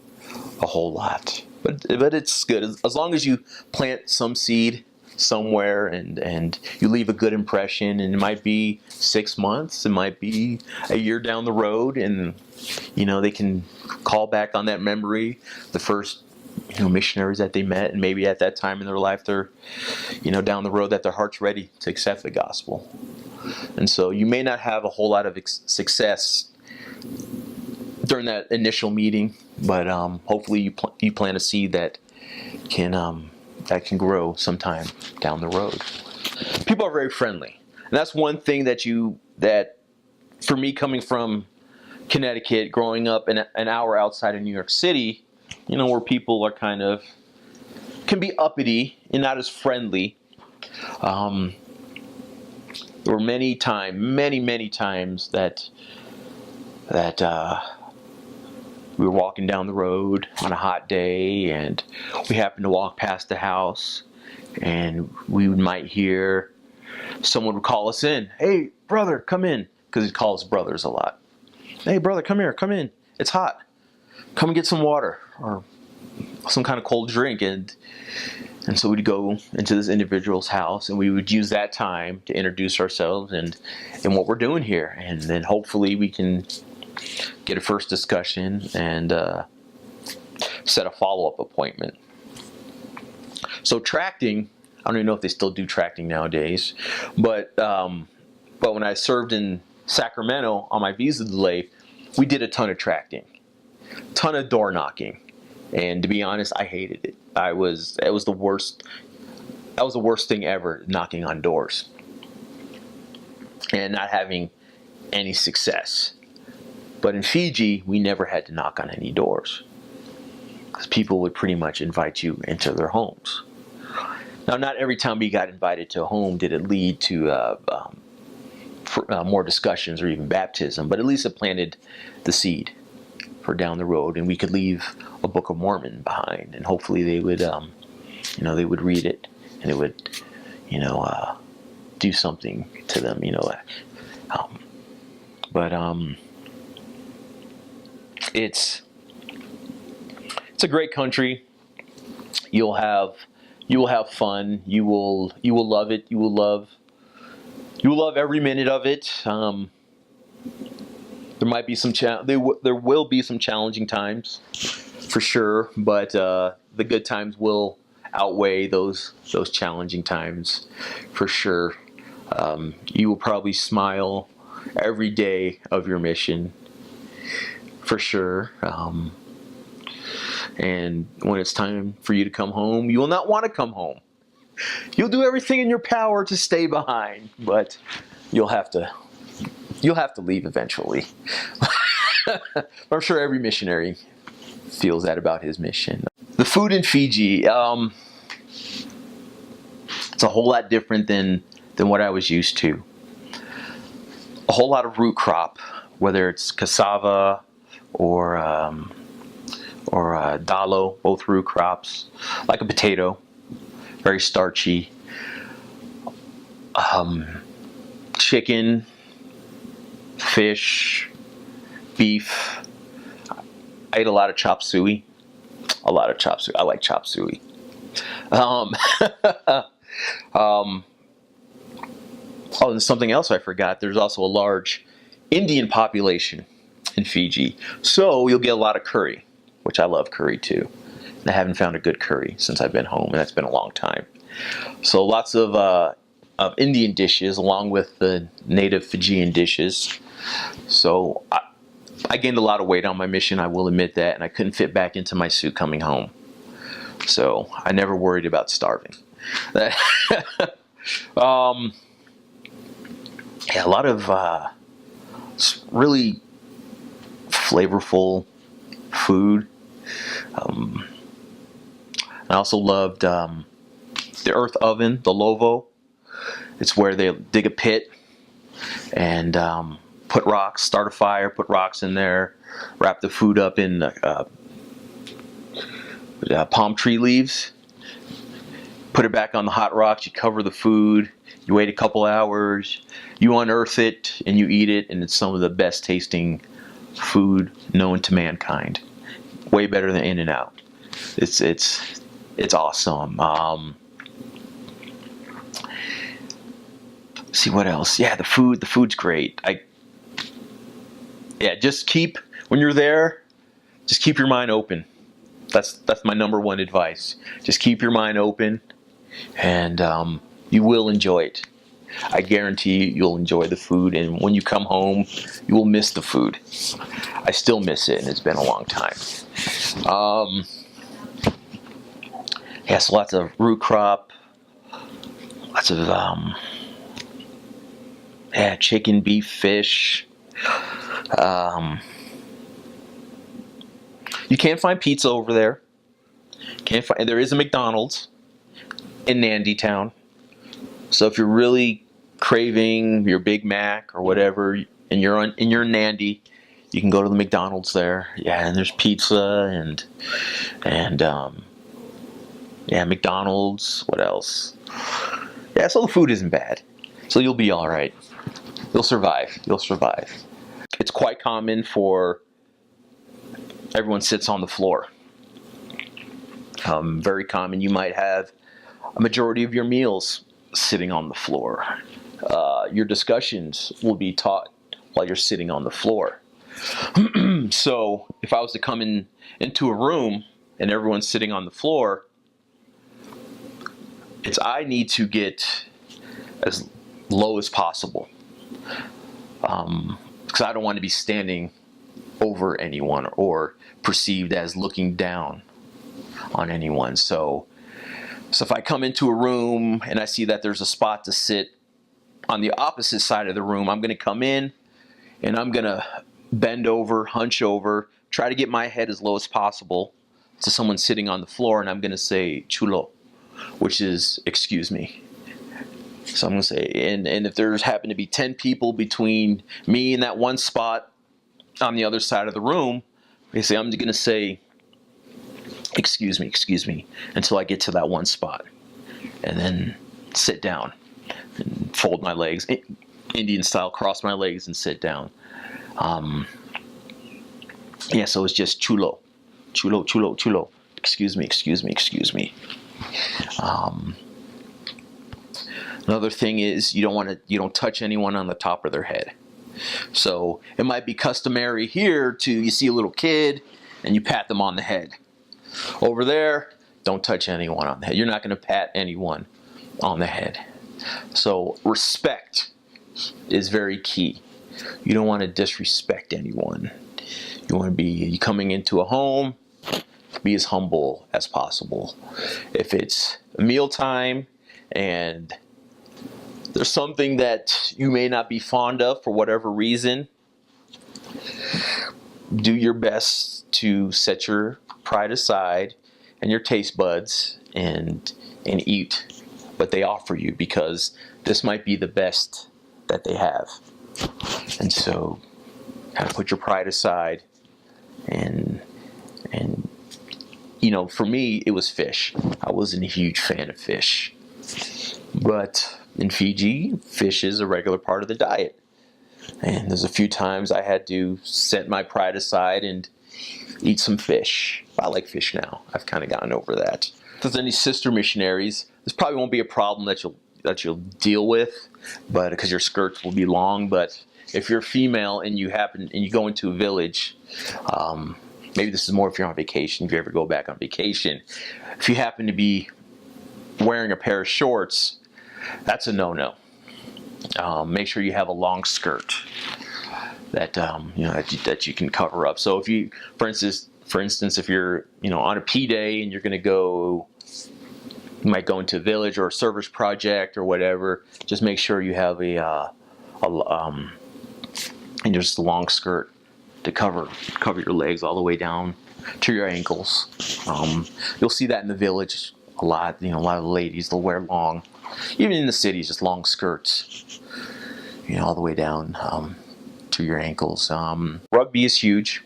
a whole lot. But it's good. As long as you plant some seed somewhere, and you leave a good impression, and it might be 6 months, it might be a year down the road, and they can call back on that memory, the first missionaries that they met, and maybe at that time in their life they're down the road that their heart's ready to accept the gospel. And so you may not have a whole lot of success during that initial meeting, but hopefully you plant a seed that can grow sometime down the road. People are very friendly, and that's one thing that for me, coming from Connecticut, growing up an hour outside of New York City, where people are can be uppity and not as friendly. There were many times that we were walking down the road on a hot day, and we happened to walk past the house, and we might hear someone would call us in. "Hey, brother, come in," because he'd call us brothers a lot. "Hey, brother, come here, come in. It's hot. Come and get some water or some kind of cold drink." And so we'd go into this individual's house, and we would use that time to introduce ourselves and what we're doing here, and then hopefully we can get a first discussion and set a follow-up appointment. So tracting, I don't even know if they still do tracting nowadays, but when I served in Sacramento on my visa delay, we did a ton of tracting, ton of door knocking, and to be honest, I hated it. It was the worst. That was the worst thing ever, knocking on doors and not having any success. But in Fiji, we never had to knock on any doors because people would pretty much invite you into their homes. Now, not every time we got invited to a home did it lead to more discussions or even baptism, but at least it planted the seed for down the road, and we could leave a Book of Mormon behind, and hopefully they would, they would read it, and it would, do something to them, It's a great country. You will have fun. You will love it. You will love every minute of it. There might be there will be some challenging times, for sure, but the good times will outweigh those challenging times, for sure. You will probably smile every day of your mission, for sure. And when it's time for you to come home, you will not want to come home. You'll do everything in your power to stay behind, but you'll have to leave eventually. I'm sure every missionary feels that about his mission. The food in Fiji, it's a whole lot different than what I was used to. A whole lot of root crop, whether it's cassava or dalo, both root crops, like a potato, very starchy. Chicken, fish, beef. I ate a lot of chop suey. I like chop suey. Oh, and something else I forgot. There's also a large Indian population in Fiji. So you'll get a lot of curry, which I love curry too. And I haven't found a good curry since I've been home, and that's been a long time. So lots of Indian dishes along with the native Fijian dishes. So I gained a lot of weight on my mission, I will admit that, and I couldn't fit back into my suit coming home. So I never worried about starving. Yeah, a lot of really flavorful food. I also loved the earth oven, the Lovo. It's where they dig a pit and put rocks, start a fire, put rocks in there, wrap the food up in palm tree leaves, put it back on the hot rocks, you cover the food, you wait a couple hours, you unearth it, and you eat it, and it's some of the best tasting food known to mankind. Way better than In-N-Out. It's awesome. see what else. Yeah, the food's great. Just when you're there, just keep your mind open. That's my number one advice. Just keep your mind open, and you will enjoy it. I guarantee you'll enjoy the food, and when you come home, you will miss the food. I still miss it, and it's been a long time. So lots of root crop, lots of chicken, beef, fish. You can't find pizza over there. There is a McDonald's in Nandi Town. So if you're really craving your Big Mac or whatever, and you're in Nandi, you can go to the McDonald's there. Yeah, and there's pizza and McDonald's. What else? Yeah, so the food isn't bad. So you'll be all right. You'll survive. It's quite common for everyone sits on the floor. Very common. You might have a majority of your meals sitting on the floor. Your discussions will be taught while you're sitting on the floor. So if I was to come into a room and everyone's sitting on the floor, I need to get as low as possible, because I don't want to be standing over anyone or perceived as looking down on anyone. So if I come into a room and I see that there's a spot to sit on the opposite side of the room, I'm going to come in and I'm going to bend over, hunch over, try to get my head as low as possible to someone sitting on the floor, and I'm going to say chulo, which is excuse me. So I'm going to say, and if there's happen to be 10 people between me and that one spot on the other side of the room, I'm going to say, excuse me, until I get to that one spot. And then sit down and fold my legs, Indian style, cross my legs and sit down. So it's just chulo. Excuse me. Another thing is you don't touch anyone on the top of their head. So it might be customary here you see a little kid and you pat them on the head. Over there, don't touch anyone on the head. You're not going to pat anyone on the head. So respect is very key. You don't want to disrespect anyone. You want to be coming into a home, be as humble as possible. If it's mealtime and there's something that you may not be fond of for whatever reason, do your best to set your pride aside and your taste buds and eat what they offer you, because this might be the best that they have. And so kind of put your pride aside and for me, it was fish. I wasn't a huge fan of fish. But in Fiji, fish is a regular part of the diet. And there's a few times I had to set my pride aside and eat some fish. I like fish now. I've kind of gotten over that. If there's any sister missionaries, this probably won't be a problem that you'll deal with, but because your skirts will be long. But if you're female and you go into a village, maybe this is more if you're on vacation, if you ever go back on vacation, if you happen to be wearing a pair of shorts, that's a no-no. Make sure you have a long skirt that you can cover up. So if you, for instance, if you're on a P day and you're going to go, you might go into a village or a service project or whatever, just make sure you have just a long skirt to cover your legs all the way down to your ankles. You'll see that in the village a lot. A lot of the ladies, they'll wear long, even in the cities, just long skirts, all the way down to your ankles. Rugby is huge.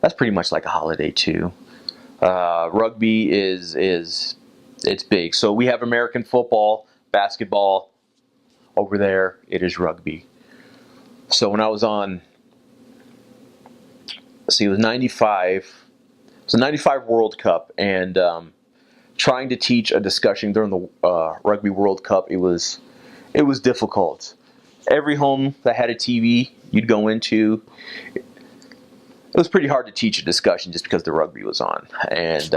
That's pretty much like a holiday too. Rugby it's big. So we have American football, basketball. Over there, it is rugby. So when I was on, it was 95. It was a 95 World Cup, and trying to teach a discussion during the Rugby World Cup, it was it was difficult. Every home that had a TV you'd go into, it was pretty hard to teach a discussion just because the rugby was on. And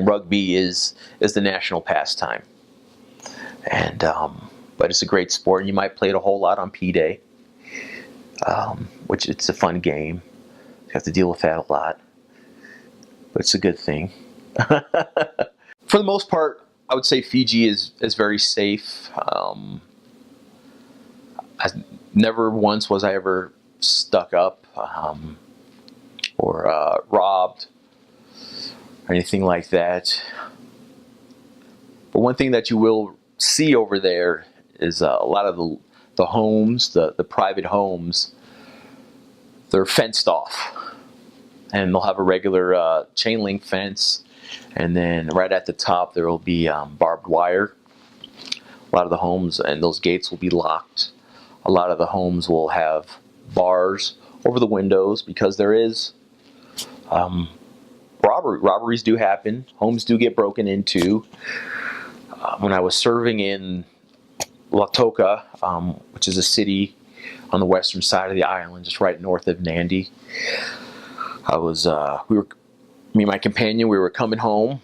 rugby is the national pastime. And but it's a great sport, and you might play it a whole lot on P Day, which it's a fun game. You have to deal with that a lot, but it's a good thing. For the most part, I would say Fiji is very safe. Never once was I ever stuck up or robbed or anything like that. But one thing that you will see over there is a lot of the homes, the private homes, they're fenced off. And they'll have a regular chain link fence. And then right at the top, there will be barbed wire. A lot of the homes, and those gates will be locked. A lot of the homes will have bars over the windows because there is robberies do happen. Homes do get broken into. When I was serving in Lautoka, which is a city on the western side of the island, just right north of Nandi, me and my companion, we were coming home,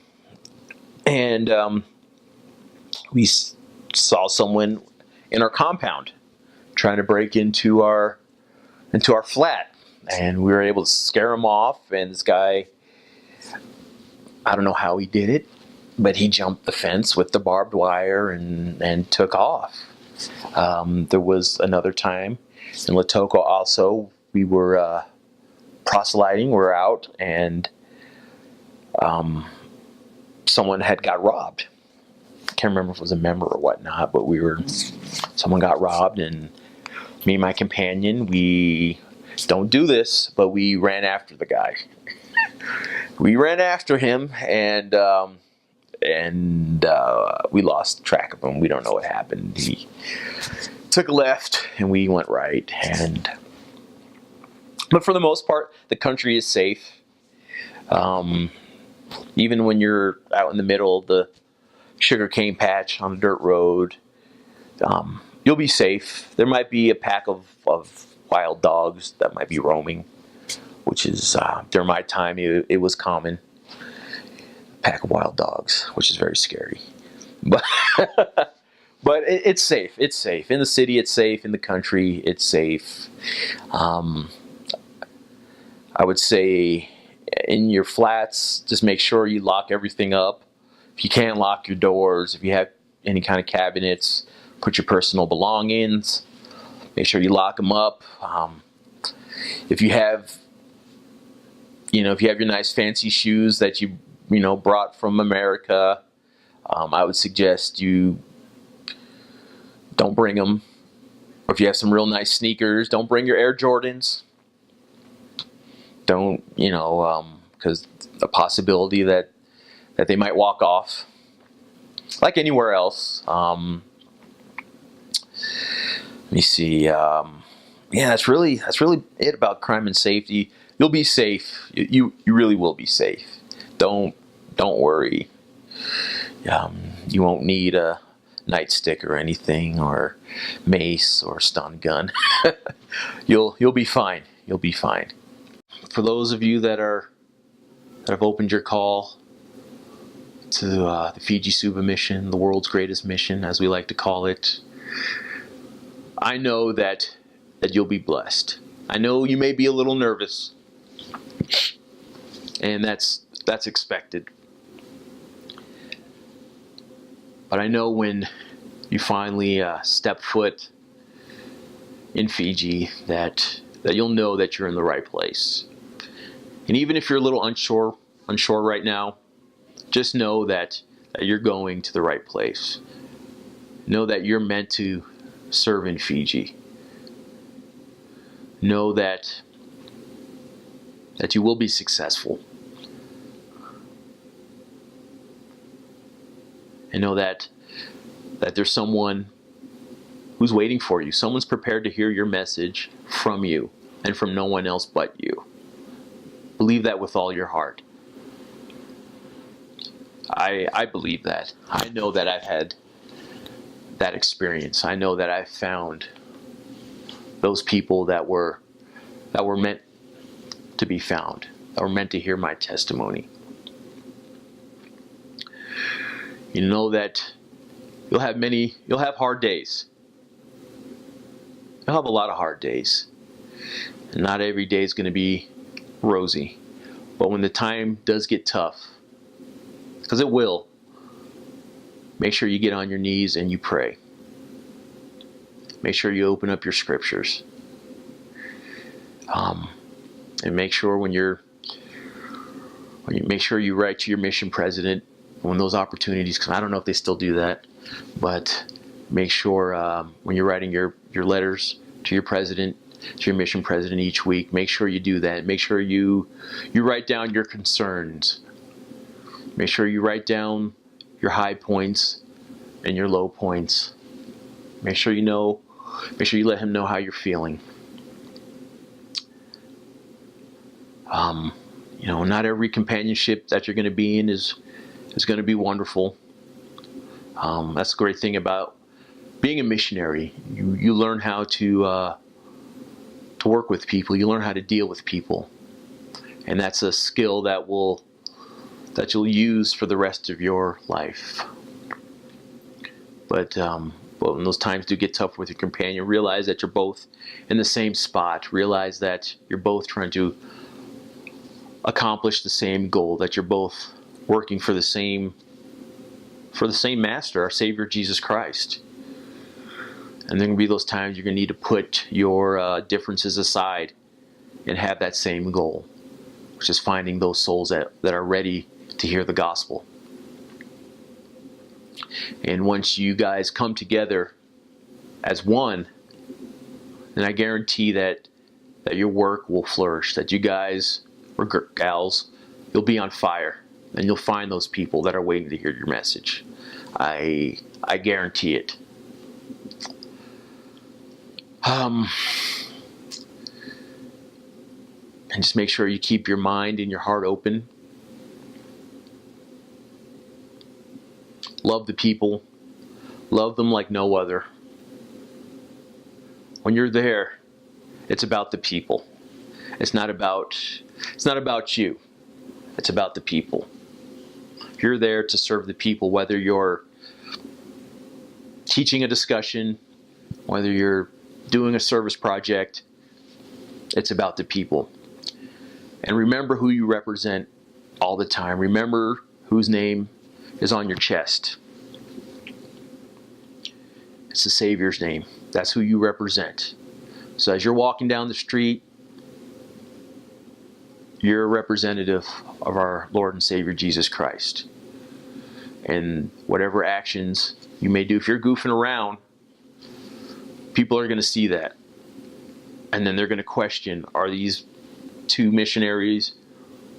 and we saw someone in our compound trying to break into our flat, and we were able to scare him off. And this guy, I don't know how he did it, but he jumped the fence with the barbed wire and took off. There was another time in Lautoka also, we were proselyting, we're out, and someone had got robbed. I can't remember if it was a member or whatnot, but someone got robbed, and me and my companion, we don't do this, but we ran after the guy. We ran after him, and we lost track of him. We don't know what happened. He took a left, and we went right. But for the most part, the country is safe. Even when you're out in the middle of the sugarcane patch on a dirt road, you'll be safe. There might be a pack of wild dogs that might be roaming, which is, during my time, it was common. A pack of wild dogs, which is very scary. But but it's safe. It's safe. In the city, it's safe. In the country, it's safe. I would say in your flats, just make sure you lock everything up. If you can't lock your doors, if you have any kind of cabinets, put your personal belongings. Make sure you lock them up. If you have your nice fancy shoes that you brought from America, I would suggest you don't bring them. Or if you have some real nice sneakers, don't bring your Air Jordans. Don't, because a possibility that they might walk off, like anywhere else. Let me see. That's really it about crime and safety. You'll be safe. You really will be safe. Don't worry. You won't need a nightstick or anything, or mace or stun gun. You'll be fine. You'll be fine. For those of you that have opened your call to the Fiji Suva mission, the world's greatest mission, as we like to call it, I know that you'll be blessed. I know you may be a little nervous, and that's expected. But I know when you finally step foot in Fiji that you'll know that you're in the right place. And even if you're a little unsure right now, just know that you're going to the right place. Know that you're meant to serve in Fiji. Know that you will be successful. And know that there's someone who's waiting for you. Someone's prepared to hear your message from you and from no one else but you. Believe that with all your heart. I believe that. I know that I've had that experience. I know that I found those people that were meant to be found, that were meant to hear my testimony. You know that you'll have hard days. You'll have a lot of hard days. And not every day is going to be rosy. But when the time does get tough, because it will, make sure you get on your knees and you pray. Make sure you open up your scriptures. And make sure make sure you write to your mission president when those opportunities come. I don't know if they still do that, but make sure when you're writing your letters to your president, to your mission president each week, make sure you do that. Make sure you write down your concerns. Make sure you write down your high points and your low points. Make sure you let him know how you're feeling. Not every companionship that you're going to be in is going to be wonderful. That's the great thing about being a missionary. You learn how to work with people. You learn how to deal with people, and that's a skill that you'll use for the rest of your life. But when those times do get tough with your companion, realize that you're both in the same spot. Realize that you're both trying to accomplish the same goal, that you're both working for the same master, our Savior Jesus Christ. And there are going to be those times you're going to need to put your differences aside and have that same goal, which is finding those souls that are ready to hear the gospel. And once you guys come together as one, then I guarantee that your work will flourish, that you guys or gals, you'll be on fire, and you'll find those people that are waiting to hear your message. I guarantee it. And just make sure you keep your mind and your heart open. Love the people. Love them like no other. When you're there, it's about the people. It's not about you. It's about the people. You're there to serve the people, whether you're teaching a discussion, whether you're doing a service project. It's about the people. And remember who you represent all the time. Remember whose name is on your chest. It's the Savior's name. That's who you represent. So as you're walking down the street, you're a representative of our Lord and Savior Jesus Christ. And whatever actions you may do, if you're goofing around, people are going to see that. And then they're going to question, are these two missionaries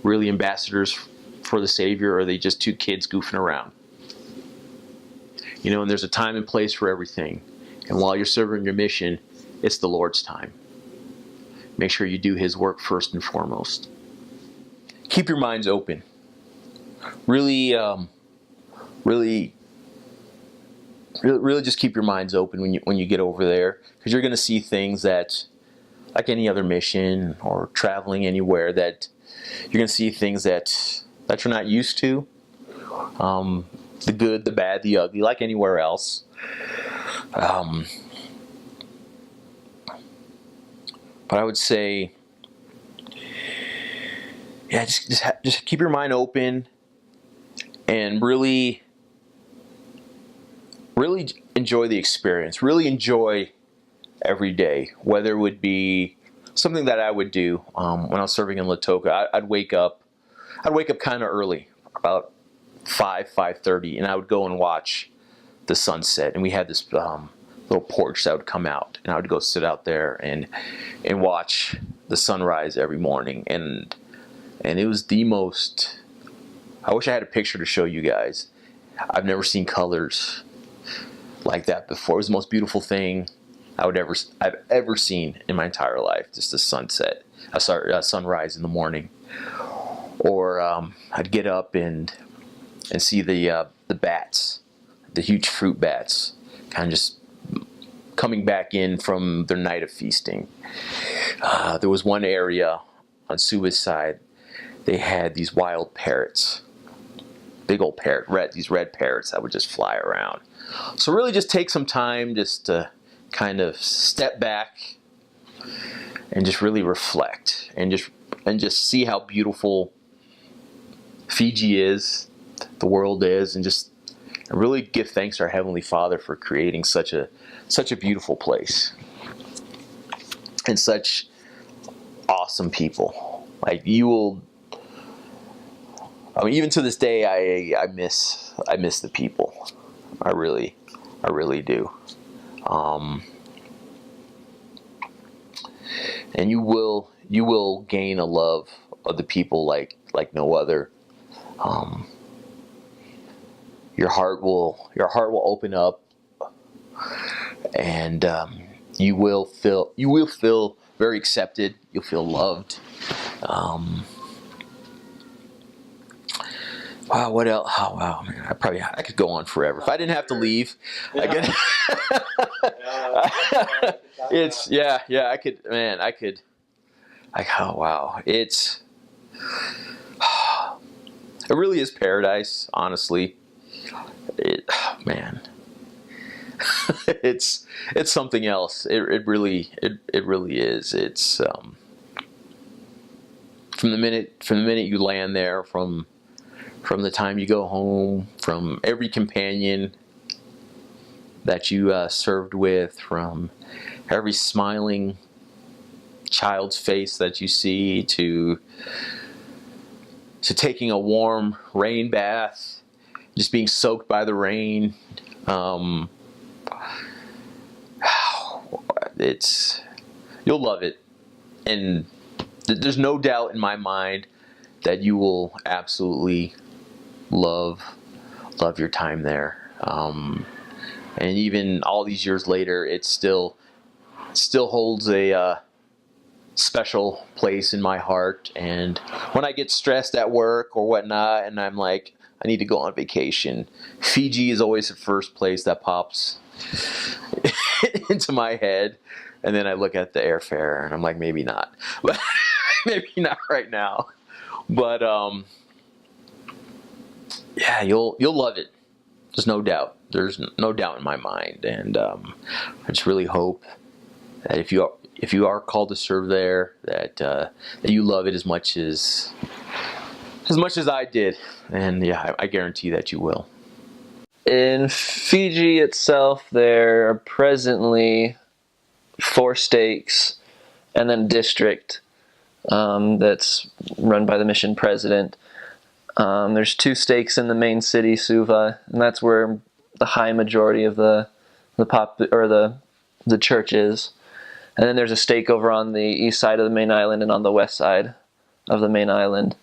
really ambassadors for the Savior, or are they just two kids goofing around? And there's a time and place for everything. And while you're serving your mission, it's the Lord's time. Make sure you do His work first and foremost. Keep your minds open. Really just keep your minds open when you get over there, because you're going to see things that, like any other mission or traveling anywhere, that you're going to see things that you're not used to. The good, the bad, the ugly, like anywhere else. But I would say, just keep your mind open and really enjoy the experience. Really enjoy every day. Whether it would be something that I would do when I was serving in Lautoka, I'd wake up kind of early, about 5:30, and I would go and watch the sunset. And we had this little porch that would come out, and I would go sit out there and watch the sunrise every morning. And it was the most, I wish I had a picture to show you guys. I've never seen colors like that before. It was the most beautiful thing I've ever seen in my entire life. Just a sunrise in the morning. Or I'd get up and see the bats, the huge fruit bats, kind of just coming back in from their night of feasting. There was one area on Suva's side, they had these wild parrots, big old these red parrots that would just fly around. So really just take some time just to kind of step back and just really reflect and just see how beautiful Fiji is, the world is, and just really give thanks to our Heavenly Father for creating such a beautiful place and such awesome people. Like, you will, I mean, even to this day, I miss the people. I really do. And you will gain a love of the people like no other. Your heart will open up, and you will feel very accepted. You'll feel loved. Wow, what else? Oh, wow, man, I could go on forever. If I didn't have to leave, I could. It's I could, man. I could. Oh, wow, it really is paradise. Honestly, man, it's something else. It really is. It's from the minute you land there, from the time you go home, from every companion that you served with, from every smiling child's face that you see, to taking a warm rain bath, just being soaked by the rain. You'll love it, and there's no doubt in my mind that you will absolutely love your time there. And even all these years later, it still holds a special place in my heart. And when I get stressed at work or whatnot, and I'm like, I need to go on vacation, Fiji is always the first place that pops into my head. And then I look at the airfare and I'm like, maybe not, but maybe not right now. But yeah, you'll love it. There's no doubt. There's no doubt in my mind. And I just really hope that if you are called to serve there, that you love it as much as I did. And yeah, I guarantee that you will. In Fiji itself, there are presently 4 stakes and then a district that's run by the mission president. There's 2 stakes in the main city, Suva, and that's where the high majority of the church is. And then there's a stake over on the east side of the main island and on the west side of the main island.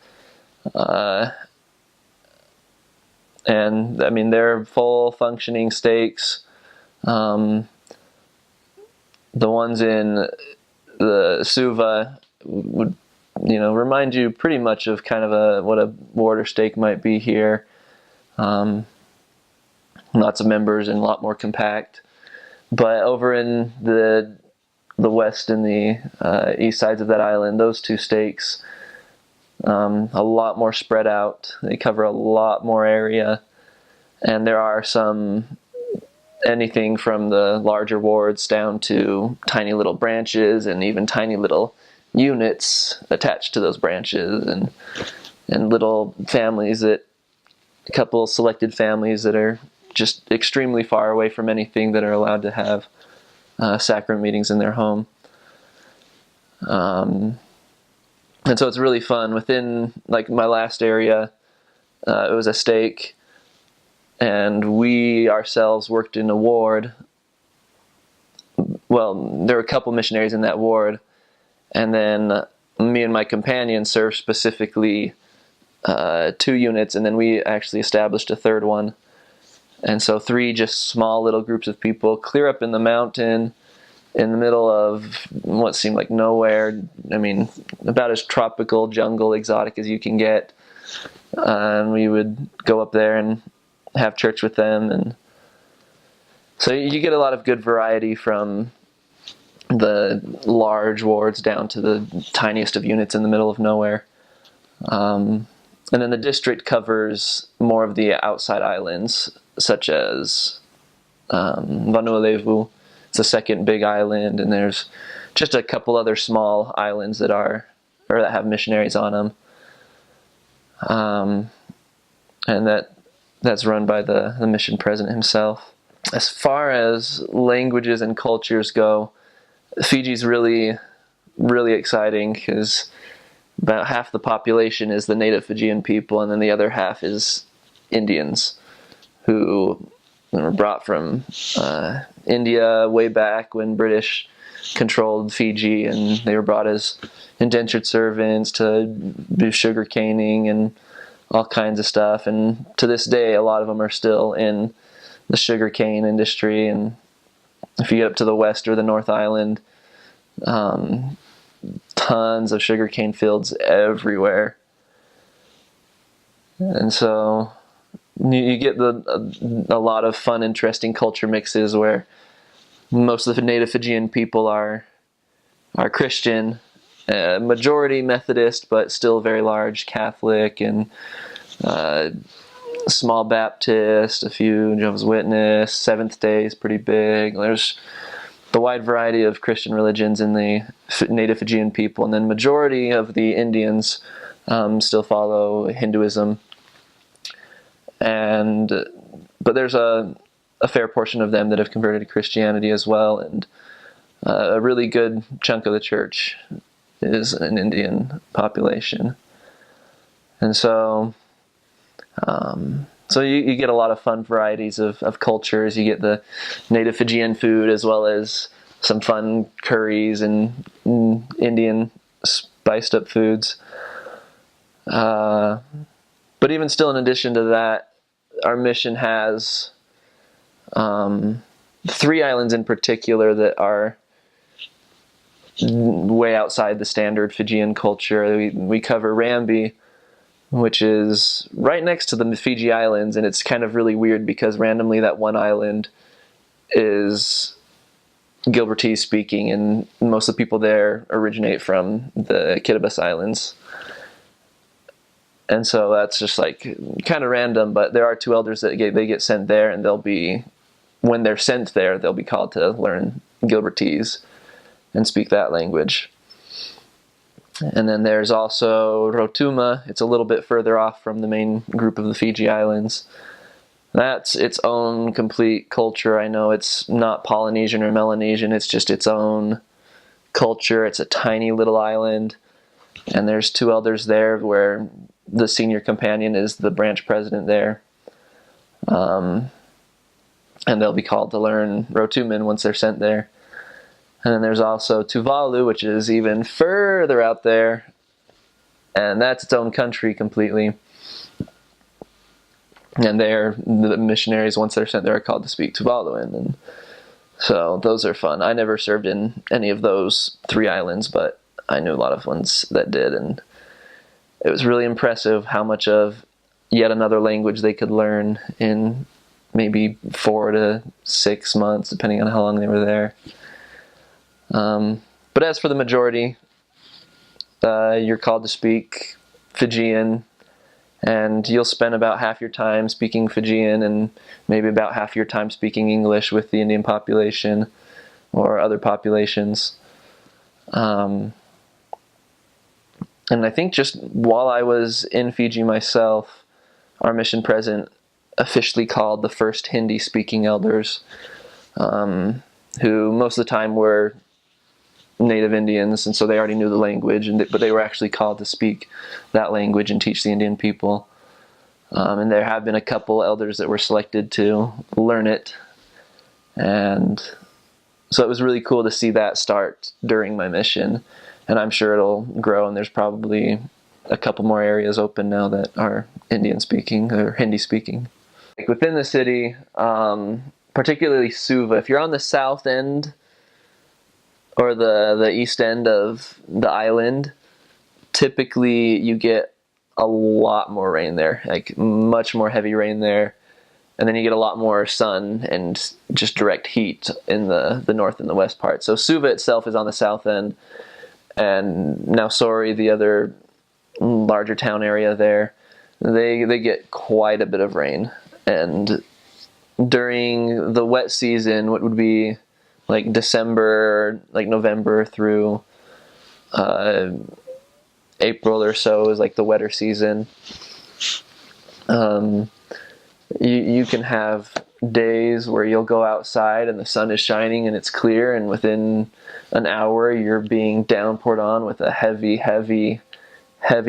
And I mean, they're full functioning stakes. The ones in the Suva would, remind you pretty much of kind of what a border stake might be here. Lots of members and a lot more compact. But over in the west and the east sides of that island, those 2 stakes, a lot more spread out. They cover a lot more area, and there are anything from the larger wards down to tiny little branches and even tiny little units attached to those branches, and little families, a couple selected families that are just extremely far away from anything, that are allowed to have sacrament meetings in their home. And so it's really fun. Within, like, my last area, it was a stake, and we ourselves worked in a ward. Well, there were a couple missionaries in that ward, and then me and my companion served specifically 2 units, and then we actually established a 3rd one. And so 3 just small little groups of people clear up in the mountain in the middle of what seemed like nowhere. I mean, about as tropical, jungle, exotic as you can get. And we would go up there and have church with them, and So you get a lot of good variety from the large wards down to the tiniest of units in the middle of nowhere. And then the district covers more of the outside islands, such as Vanuatu. It's the second big island, and there's just a couple other small islands that have missionaries on them. And that's run by the mission president himself. As far as languages and cultures go, Fiji's really, really exciting because about half the population is the native Fijian people, and then the other half is Indians who were brought from India way back when British controlled Fiji, and they were brought as indentured servants to do sugar caning and all kinds of stuff. And to this day, a lot of them are still in the sugar cane industry. And if you get up to the west or the North Island, tons of sugarcane fields everywhere. And so you get a lot of fun, interesting culture mixes where most of the native Fijian people are Christian, majority Methodist, but still very large Catholic, and small Baptist, a few Jehovah's Witness, Seventh-day is pretty big. There's the wide variety of Christian religions in the native Fijian people, and then majority of the Indians still follow Hinduism, but there's a fair portion of them that have converted to Christianity as well, and a really good chunk of the church is an Indian population. And so you get a lot of fun varieties of cultures. You get the native Fijian food as well as some fun curries and Indian spiced up foods. But even still, in addition to that, our mission has 3 islands in particular that are way outside the standard Fijian culture. We cover Rambi, which is right next to the Fiji Islands, and it's kind of really weird because randomly that one island is Gilbertese speaking, and most of the people there originate from the Kiribati Islands. And so that's just like kind of random, but there are 2 elders that they get sent there, and when they're sent there, they'll be called to learn Gilbertese and speak that language. And then there's also Rotuma. It's a little bit further off from the main group of the Fiji Islands. That's its own complete culture. I know it's not Polynesian or Melanesian. It's just its own culture. It's a tiny little island. And there's 2 elders there where the senior companion is the branch president there. And they'll be called to learn Rotuman once they're sent there. And then there's also Tuvalu, which is even further out there, and that's its own country completely. And the missionaries, once they're sent there, are called to speak Tuvaluan, and so those are fun. I never served in any of those 3 islands, but I knew a lot of ones that did, and it was really impressive how much of yet another language they could learn in maybe 4 to 6 months, depending on how long they were there. But as for the majority, you're called to speak Fijian, and you'll spend about half your time speaking Fijian and maybe about half your time speaking English with the Indian population or other populations. And I think just while I was in Fiji myself, our mission president officially called the first Hindi-speaking elders, who most of the time were native Indians, and so they already knew the language, but they were actually called to speak that language and teach the Indian people. And there have been a couple elders that were selected to learn it, and so it was really cool to see that start during my mission, and I'm sure it'll grow, and there's probably a couple more areas open now that are Indian speaking or Hindi speaking. Like within the city, particularly Suva, if you're on the south end or the east end of the island, typically you get a lot more rain there, like much more heavy rain there. and then you get a lot more sun and just direct heat in the north and the west part. So Suva itself is on the south end, and Nausori, the other larger town area there, they get quite a bit of rain. And during the wet season, what would be like December, like November through April or so is like the wetter season. You can have days where you'll go outside and the sun is shining and it's clear, and within an hour you're being downpoured on with a heavy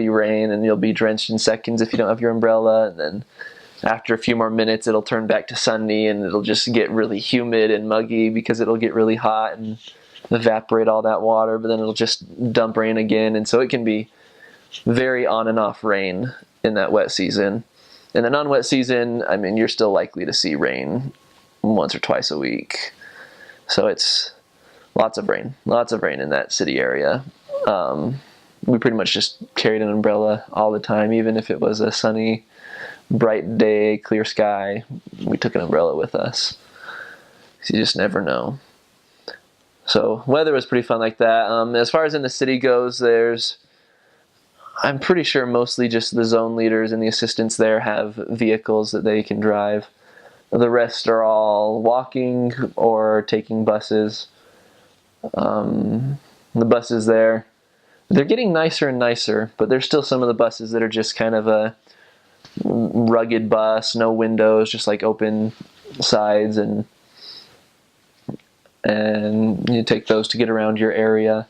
rain, and you'll be drenched in seconds if you don't have your umbrella. And then after a few more minutes it'll turn back to sunny, and it'll just get really humid and muggy because it'll get really hot and evaporate all that water, but then it'll just dump rain again. And so it can be very on and off rain in that wet season. In the non-wet season, I mean, you're still likely to see rain once or twice a week. So it's lots of rain in that city area. We pretty much just carried an umbrella all the time, even if it was a sunny, bright day, clear sky. We took an umbrella with us. So you just never know. So weather was pretty fun like that. As far as in the city goes, I'm pretty sure mostly just the zone leaders and the assistants there have vehicles that they can drive. The rest are all walking or taking buses. The buses there, they're getting nicer and nicer, but there's still some of the buses that are just kind of a rugged bus, no windows, just like open sides, and you take those to get around your area.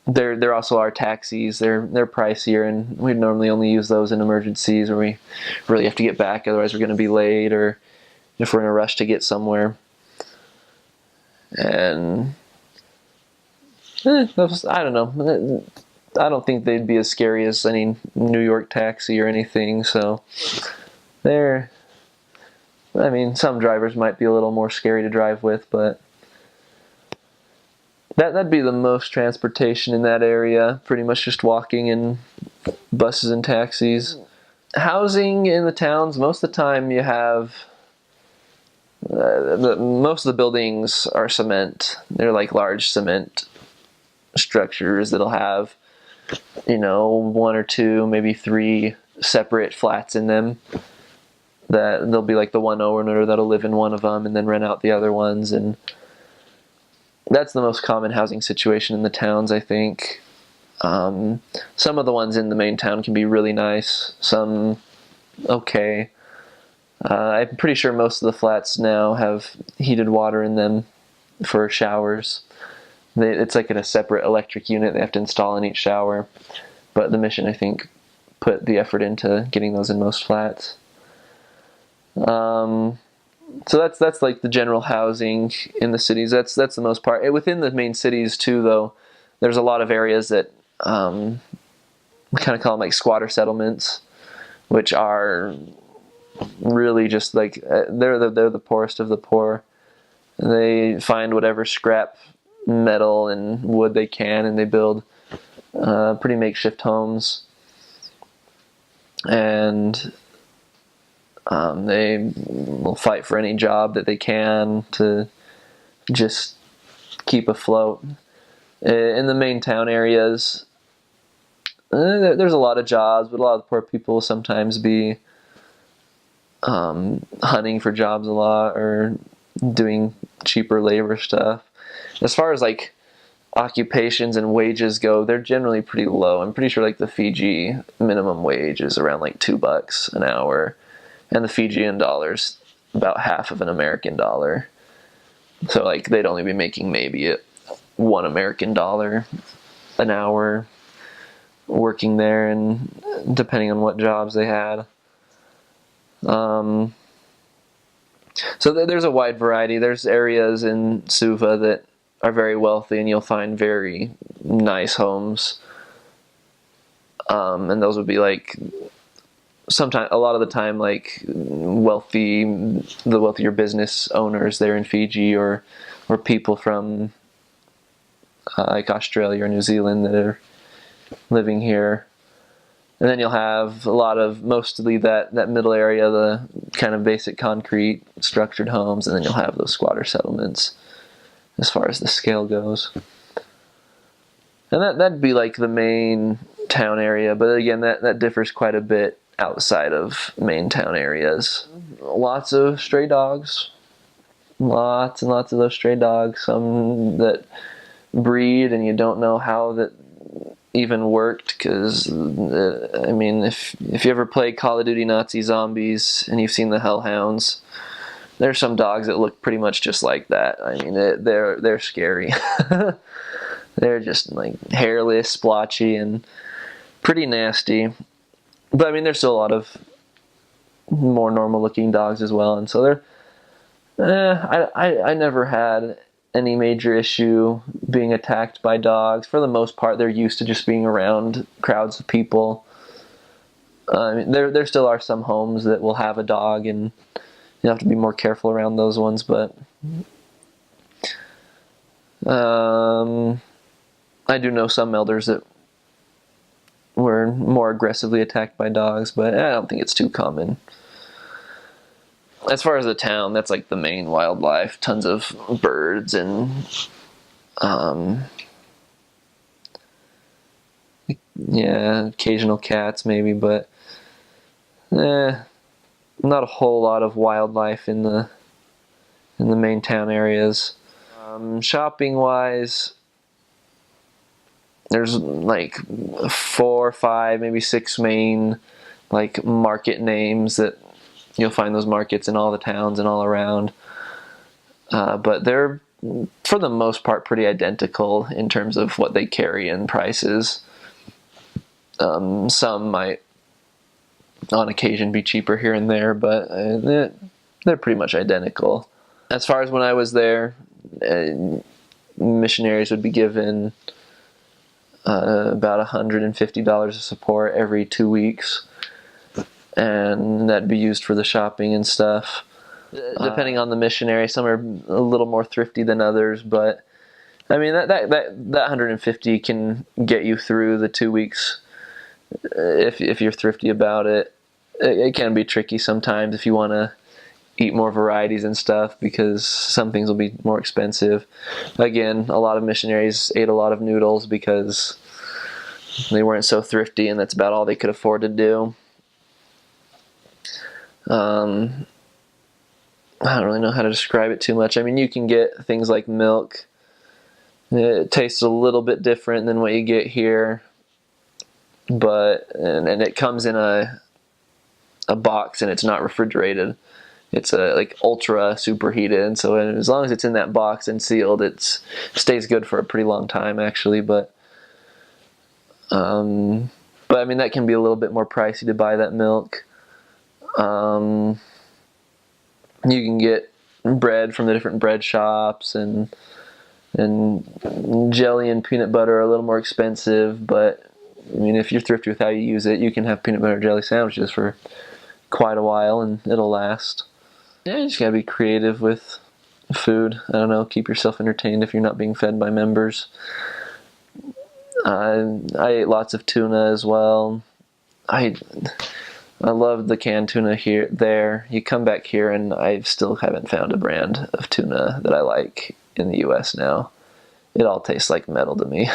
There also are taxis. They're pricier, and we normally only use those in emergencies where we really have to get back, otherwise we're going to be late, or if we're in a rush to get somewhere. And I don't know. I don't think they'd be as scary as any New York taxi or anything. So some drivers might be a little more scary to drive with, but that'd be the most transportation in that area. Pretty much just walking and buses and taxis. Housing in the towns, most of the time you have most of the buildings are cement. They're like large cement structures that'll have, one or two, maybe three separate flats in them. That there'll be like the one owner that'll live in one of them and then rent out the other ones, and that's the most common housing situation in the towns, I think. Some of the ones in the main town can be really nice, some okay. I'm pretty sure most of the flats now have heated water in them for showers. It's like in a separate electric unit they have to install in each shower. But the Mission, I think, put the effort into getting those in most flats. So that's like the general housing in the cities. That's the most part. Within the main cities too, though, there's a lot of areas that we kind of call them like squatter settlements, which are really just like they're the poorest of the poor. They find whatever scrap metal and wood they can, and they build pretty makeshift homes, and they will fight for any job that they can to just keep afloat. In the main town areas, there's a lot of jobs, but a lot of the poor people will sometimes be hunting for jobs a lot, or doing cheaper labor stuff. As far as like occupations and wages go, they're generally pretty low. I'm pretty sure like the Fiji minimum wage is around like $2 an hour, and the Fijian dollar's about half of an American dollar. So like they'd only be making maybe $1 American dollar an hour working there, and depending on what jobs they had. So there's a wide variety. There's areas in Suva that are very wealthy, and you'll find very nice homes. And those would be like a lot of the time, like the wealthier business owners there in Fiji, or people from like Australia or New Zealand that are living here. And then you'll have mostly that middle area, the kind of basic concrete structured homes, and then you'll have those squatter settlements as far as the scale goes. And that'd be like the main town area, but again, that differs quite a bit outside of main town areas. Lots of stray dogs. Lots and lots of those stray dogs. Some that breed and you don't know how that even worked, because I mean, if you ever played Call of Duty Nazi Zombies and you've seen the Hellhounds, there's some dogs that look pretty much just like that. I mean, they're scary. They're just like hairless, splotchy, and pretty nasty. But I mean, there's still a lot of more normal looking dogs as well, and so I never had any major issue being attacked by dogs. For the most part, they're used to just being around crowds of people. There still are some homes that will have a dog, and you have to be more careful around those ones, but I do know some elders that were more aggressively attacked by dogs, but I don't think it's too common. As far as the town, that's like the main wildlife. Tons of birds and occasional cats maybe, but not a whole lot of wildlife in the main town areas. Shopping wise, there's like 4 or 5, maybe 6 main like market names that you'll find those markets in all the towns and all around. But they're, for the most part, pretty identical in terms of what they carry in prices. Some might, on occasion, be cheaper here and there, but they're pretty much identical. As far as when I was there, missionaries would be given about $150 of support every 2 weeks, and that'd be used for the shopping and stuff. Depending on the missionary, some are a little more thrifty than others, but I mean that 150 can get you through the 2 weeks if you're thrifty about it. It can be tricky sometimes if you want to eat more varieties and stuff, because some things will be more expensive. Again, a lot of missionaries ate a lot of noodles because they weren't so thrifty, and that's about all they could afford to do. I don't really know how to describe it too much. I mean, you can get things like milk. It tastes a little bit different than what you get here, but and it comes in a box, and it's not refrigerated. It's like ultra superheated, and so as long as it's in that box and sealed, it stays good for a pretty long time actually. But I mean, that can be a little bit more pricey to buy that milk. You can get bread from the different bread shops, and jelly and peanut butter are a little more expensive, but I mean, if you're thrifty with how you use it, you can have peanut butter jelly sandwiches for quite a while, and it'll last. Yeah, you just gotta be creative with food. I don't know, keep yourself entertained if you're not being fed by members. I ate lots of tuna as well. I love the canned tuna there. You come back here, and I still haven't found a brand of tuna that I like in the U.S. now. It all tastes like metal to me.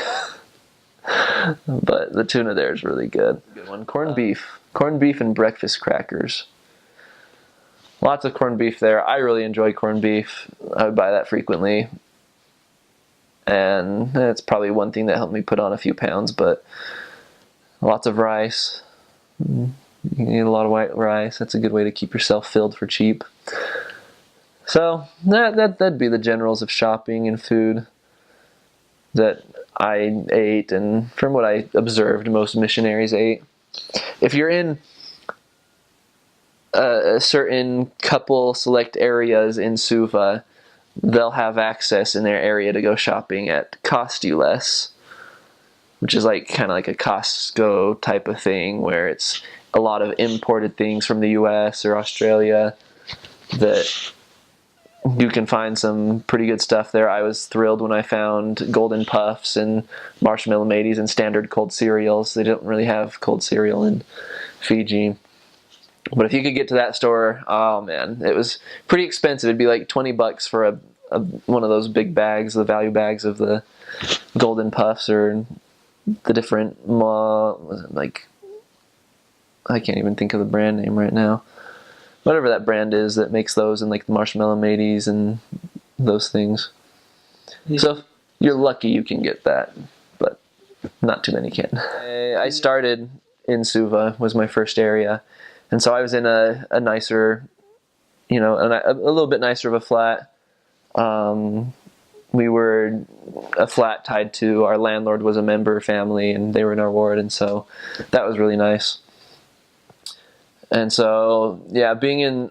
But the tuna there is really good. Good one. Corned beef and breakfast crackers. Lots of corned beef there. I really enjoy corned beef. I would buy that frequently. And that's probably one thing that helped me put on a few pounds, but lots of rice. You can eat a lot of white rice. That's a good way to keep yourself filled for cheap. So that'd be the generals of shopping and food that I ate, and from what I observed, most missionaries ate. If you're in a certain couple select areas in Suva, they'll have access in their area to go shopping at cost you less, which is like kind of like a Costco type of thing, where it's a lot of imported things from the US or Australia that you can find some pretty good stuff there. I was thrilled when I found golden puffs and marshmallow mateys and standard cold cereals. They don't really have cold cereal in Fiji. But if you could get to that store, oh man, it was pretty expensive. It'd be like $20 for one of those big bags, the value bags of the golden puffs, or the different, like, I can't even think of the brand name right now. Whatever that brand is that makes those, and like the marshmallow mateys and those things. So if you're lucky you can get that, but not too many can. I started in Suva, was my first area, and so I was in a nicer, you know, a little bit nicer of a flat. We were a flat tied to our landlord was a member family, and they were in our ward, and so that was really nice. And so, yeah, being in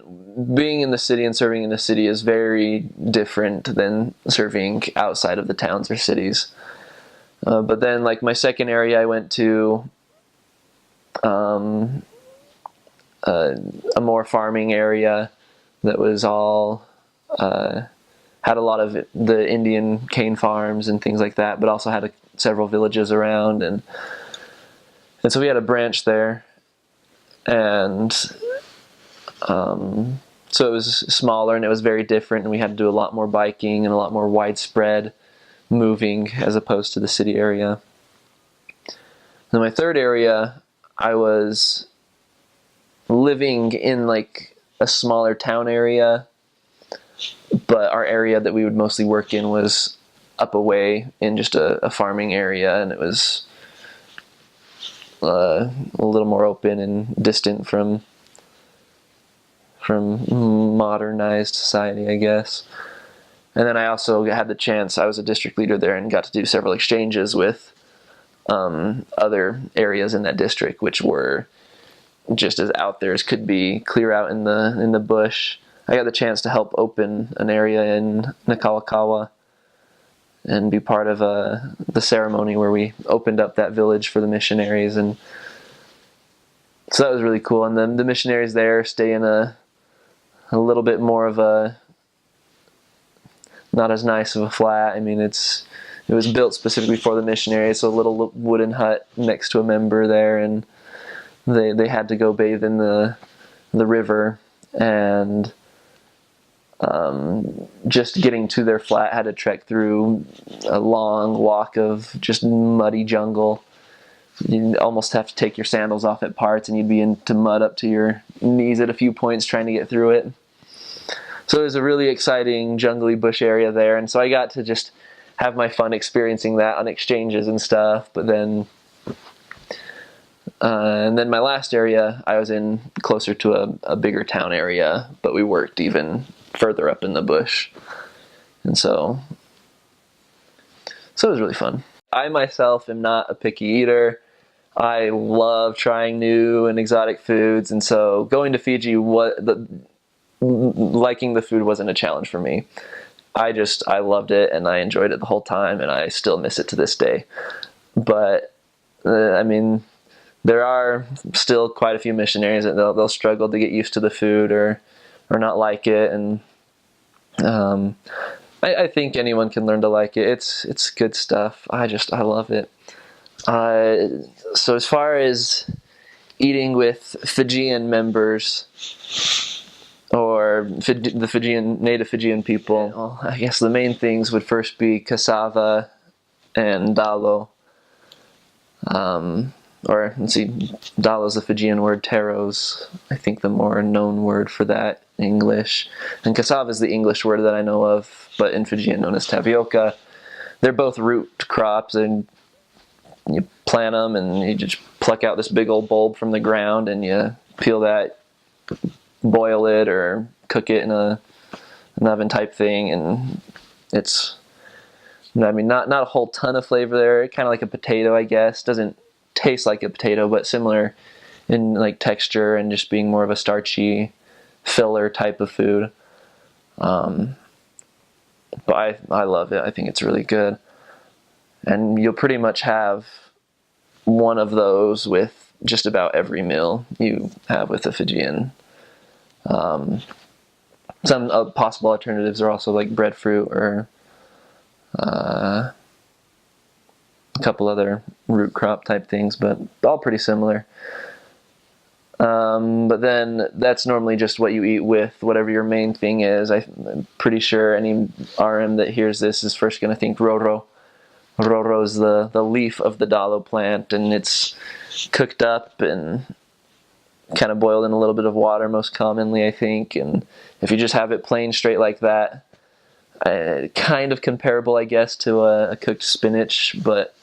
the city and serving in the city is very different than serving outside of the towns or cities. But then, like, my second area, I went to a more farming area that was all had a lot of the Indian cane farms and things like that, but also had several villages around, and so we had a branch there. And so it was smaller and it was very different, and we had to do a lot more biking and a lot more widespread moving as opposed to the city area. Then my third area, I was living in like a smaller town area, but our area that we would mostly work in was up away in just a farming area, and it was a little more open and distant from modernized society, I guess. And then I also had the chance, I was a district leader there and got to do several exchanges with other areas in that district, which were just as out there as could be, clear out in the bush. I got the chance to help open an area in Nakawakawa and be part of the ceremony where we opened up that village for the missionaries, and so that was really cool. And then the missionaries there stay in a little bit more of a not as nice of a flat. I mean, it was built specifically for the missionaries, so a little wooden hut next to a member there, and they had to go bathe in the river, and just getting to their flat had to trek through a long walk of just muddy jungle. You'd almost have to take your sandals off at parts, and you'd be into mud up to your knees at a few points trying to get through it. So it was a really exciting jungly bush area there, and so I got to just have my fun experiencing that on exchanges and stuff. But then and then my last area, I was in closer to a bigger town area, but we worked even further up in the bush. And so it was really fun. I myself am not a picky eater. I love trying new and exotic foods, and so going to Fiji, liking the food wasn't a challenge for me. I loved it, and I enjoyed it the whole time, and I still miss it to this day. But I mean, there are still quite a few missionaries that they'll struggle to get used to the food or not like it, and I think anyone can learn to like it. It's good stuff. I love it. So as far as eating with Fijian members or the native Fijian people, well, I guess the main things would first be cassava and dalo. Or let's see, dalo is the Fijian word, taro's I think the more known word for that in English, and cassava is the English word that I know of, but in Fijian known as tapioca. They're both root crops, and you plant them and you just pluck out this big old bulb from the ground, and you peel that, boil it or cook it in an oven type thing, and it's, I mean, not a whole ton of flavor there, kind of like a potato, I guess. Doesn't taste like a potato, but similar in like texture and just being more of a starchy filler type of food. But I love it. I think it's really good, and you'll pretty much have one of those with just about every meal you have with a Fijian. Some possible alternatives are also like breadfruit or a couple other root crop type things, but all pretty similar. But then that's normally just what you eat with whatever your main thing is. I'm pretty sure any RM that hears this is first going to think roro. Roro is the leaf of the dalo plant, and it's cooked up and kind of boiled in a little bit of water most commonly, I think. And if you just have it plain straight like that, kind of comparable, I guess, to a cooked spinach, but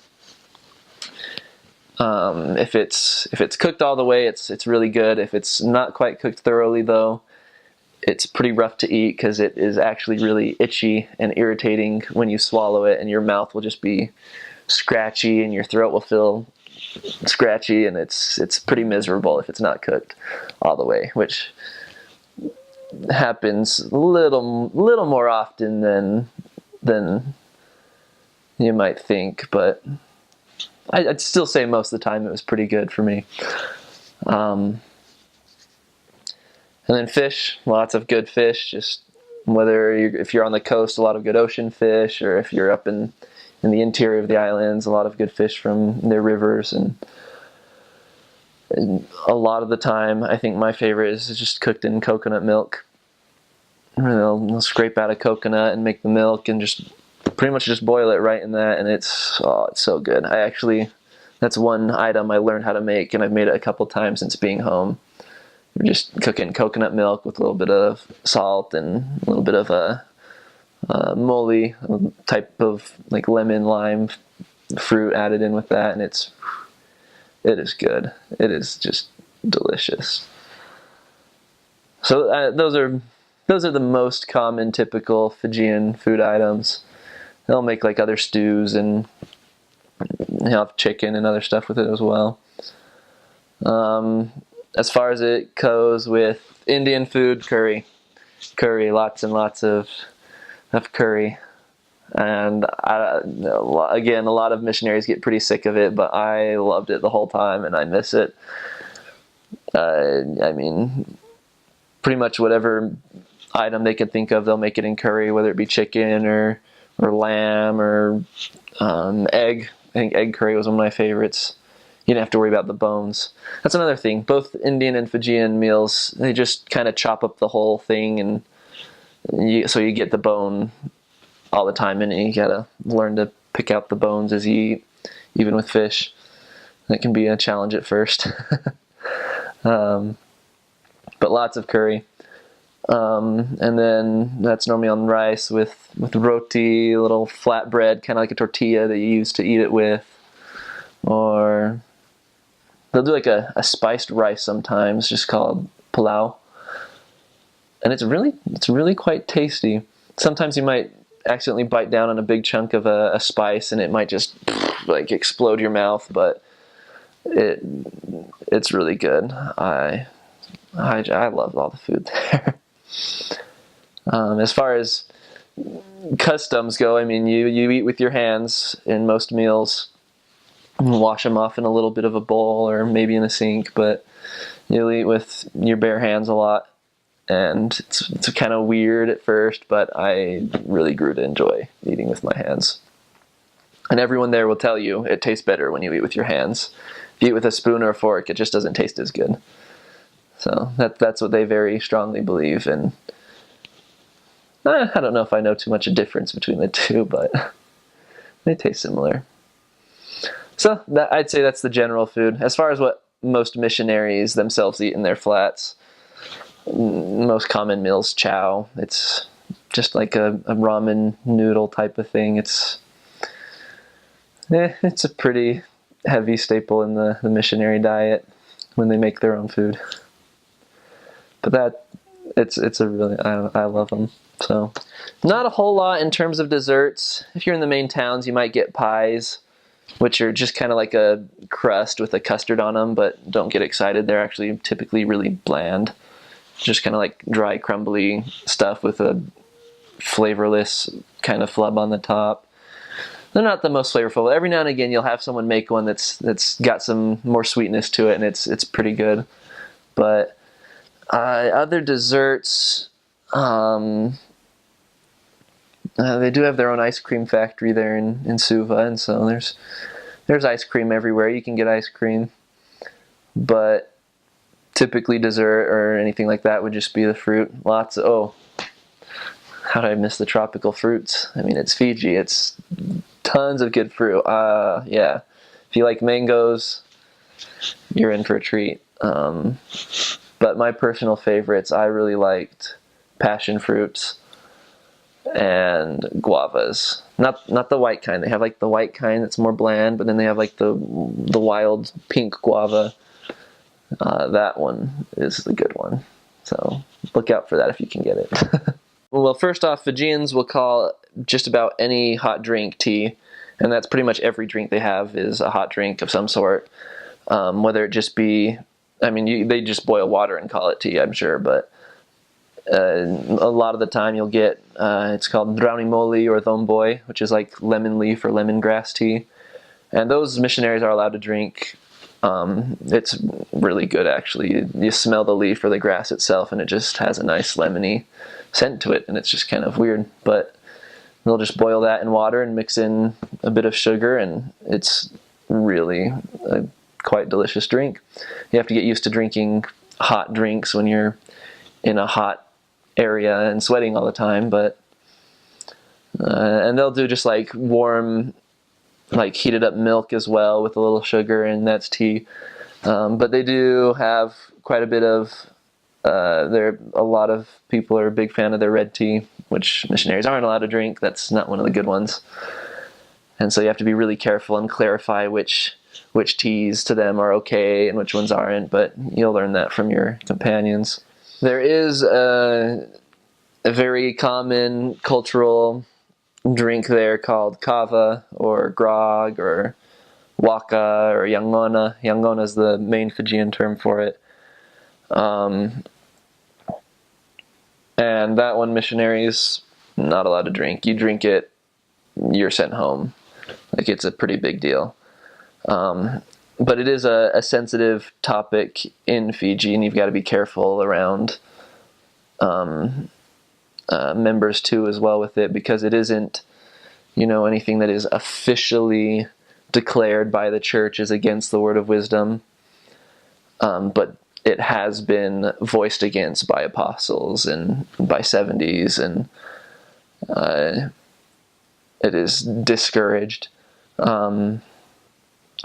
if it's cooked all the way, it's really good. If it's not quite cooked thoroughly, though, it's pretty rough to eat because it is actually really itchy and irritating when you swallow it, and your mouth will just be scratchy and your throat will feel scratchy, and it's pretty miserable if it's not cooked all the way, which happens a little more often than you might think, but I'd still say most of the time it was pretty good for me. And then fish, lots of good fish, just if you're on the coast, a lot of good ocean fish, or if you're up in the interior of the islands, a lot of good fish from their rivers. And a lot of the time, I think my favorite is just cooked in coconut milk. They'll scrape out a coconut and make the milk and just pretty much just boil it right in that, and it's so good. That's one item I learned how to make, and I've made it a couple times since being home. We're just cooking coconut milk with a little bit of salt and a little bit of a moly, type of like lemon lime fruit added in with that, and it is good. It is just delicious. So those are the most common typical Fijian food items. They'll make like other stews and have chicken and other stuff with it as well. As far as it goes with Indian food, curry, lots and lots of curry. And again, a lot of missionaries get pretty sick of it, but I loved it the whole time and I miss it. I mean, pretty much whatever item they can think of, they'll make it in curry, whether it be chicken or lamb or egg. I think egg curry was one of my favorites. You didn't have to worry about the bones. That's another thing. Both Indian and Fijian meals, they just kind of chop up the whole thing, and so you get the bone all the time, and you gotta learn to pick out the bones as you eat, even with fish. That can be a challenge at first. But lots of curry. And then that's normally on rice with roti, a little flat bread, kind of like a tortilla that you use to eat it with. Or they'll do like a spiced rice sometimes, just called pilau. And it's really quite tasty. Sometimes you might accidentally bite down on a big chunk of a spice and it might just like explode your mouth, but it's really good. I love all the food there. As far as customs go, I mean, you eat with your hands in most meals. Wash them off in a little bit of a bowl or maybe in a sink, but you'll eat with your bare hands a lot. And it's kind of weird at first, but I really grew to enjoy eating with my hands. And everyone there will tell you it tastes better when you eat with your hands. If you eat with a spoon or a fork, it just doesn't taste as good. So that's what they very strongly believe, and I don't know if I know too much a difference between the two, but they taste similar. So I'd say that's the general food. As far as what most missionaries themselves eat in their flats, most common meal's chow. It's just like a ramen noodle type of thing. It's a pretty heavy staple in the missionary diet when they make their own food. But it's a really, I love them. So not a whole lot in terms of desserts. If you're in the main towns, you might get pies, which are just kind of like a crust with a custard on them, but don't get excited. They're actually typically really bland. Just kind of like dry, crumbly stuff with a flavorless kind of flub on the top. They're not the most flavorful. Every now and again, you'll have someone make one that's got some more sweetness to it, and it's pretty good. But other desserts, They do have their own ice cream factory there in Suva, and so there's ice cream everywhere. You can get ice cream, but typically dessert or anything like that would just be the fruit. How did I miss the tropical fruits? I mean, it's Fiji. It's tons of good fruit. Yeah. If you like mangoes, you're in for a treat. But my personal favorites, I really liked passion fruits and guavas. Not the white kind. They have like the white kind that's more bland, but then they have like the wild pink guava. That one is the good one. So look out for that if you can get it. Well, first off, Fijians will call just about any hot drink tea, and that's pretty much every drink they have is a hot drink of some sort. Whether it just be, they just boil water and call it tea, I'm sure, but a lot of the time you'll get, it's called drauni moli or thomboy, which is like lemon leaf or lemongrass tea. And those missionaries are allowed to drink. It's really good, actually. You smell the leaf or the grass itself, and it just has a nice lemony scent to it, and it's just kind of weird. But they'll just boil that in water and mix in a bit of sugar, and it's really a quite delicious drink. You have to get used to drinking hot drinks when you're in a hot area and sweating all the time, but and they'll do just like warm, like heated up milk as well with a little sugar, and that's tea. But they do have quite a bit of a lot of people are a big fan of their red tea, which missionaries aren't allowed to drink. That's not one of the good ones, and so you have to be really careful and clarify which teas to them are okay and which ones aren't, but you'll learn that from your companions. There is a very common cultural drink there called kava or grog or waka or yangona. Yangona is the main Fijian term for it. And that one, missionaries not allowed to drink. You drink it, you're sent home. Like, it's a pretty big deal. But it is a sensitive topic in Fiji, and you've got to be careful around members too as well with it, because it isn't, anything that is officially declared by the church is against the word of wisdom. But it has been voiced against by apostles and by 70s, and it is discouraged.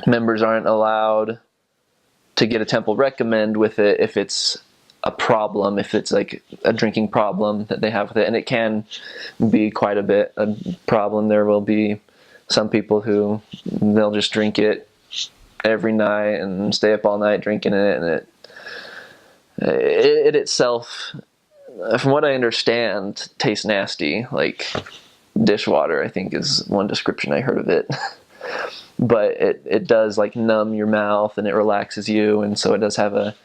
Members aren't allowed to get a temple recommend with it if it's a problem, if it's like a drinking problem that they have with it, and it can be quite a bit a problem. There will be some people who they'll just drink it every night and stay up all night drinking it, and it itself, from what I understand, tastes nasty, like dishwater, I think is one description I heard of it. But it does like numb your mouth and it relaxes you, and so it does have a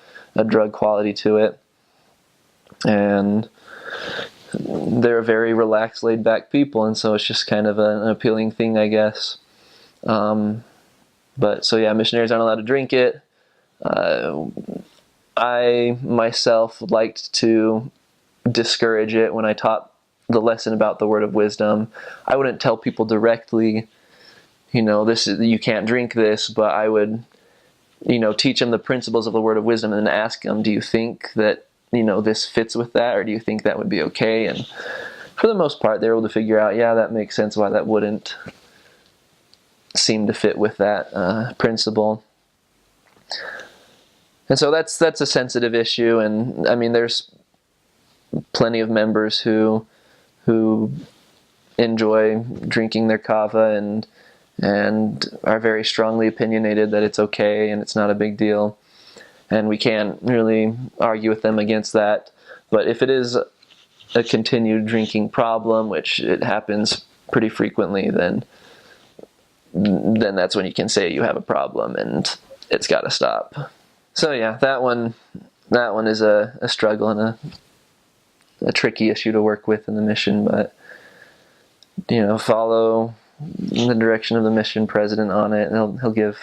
drug quality to it. And they're very relaxed, laid back people, and so it's just kind of an appealing thing, I guess. But so yeah, missionaries aren't allowed to drink it. I myself liked to discourage it when I taught the lesson about the word of wisdom. I wouldn't tell people directly, this is, you can't drink this, but I would, teach them the principles of the word of wisdom and then ask them, do you think that, this fits with that, or do you think that would be okay? And for the most part, they're able to figure out, yeah, that makes sense why that wouldn't seem to fit with that principle. And so that's a sensitive issue, and there's plenty of members who enjoy drinking their kava and are very strongly opinionated that it's okay and it's not a big deal. And we can't really argue with them against that. But if it is a continued drinking problem, which it happens pretty frequently, then that's when you can say you have a problem and it's got to stop. So yeah, that one is a struggle and a tricky issue to work with in the mission, but follow the direction of the mission president on it, and he'll give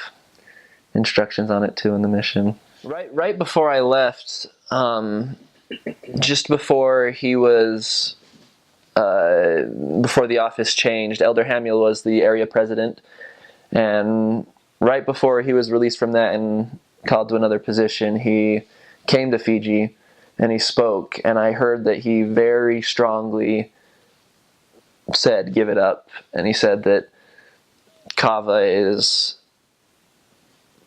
instructions on it too in the mission. Right before I left, just before he was, before the office changed, Elder Hamiel was the area president, and right before he was released from that and called to another position, he came to Fiji and he spoke, and I heard that he very strongly said, give it up. And he said that Kava is,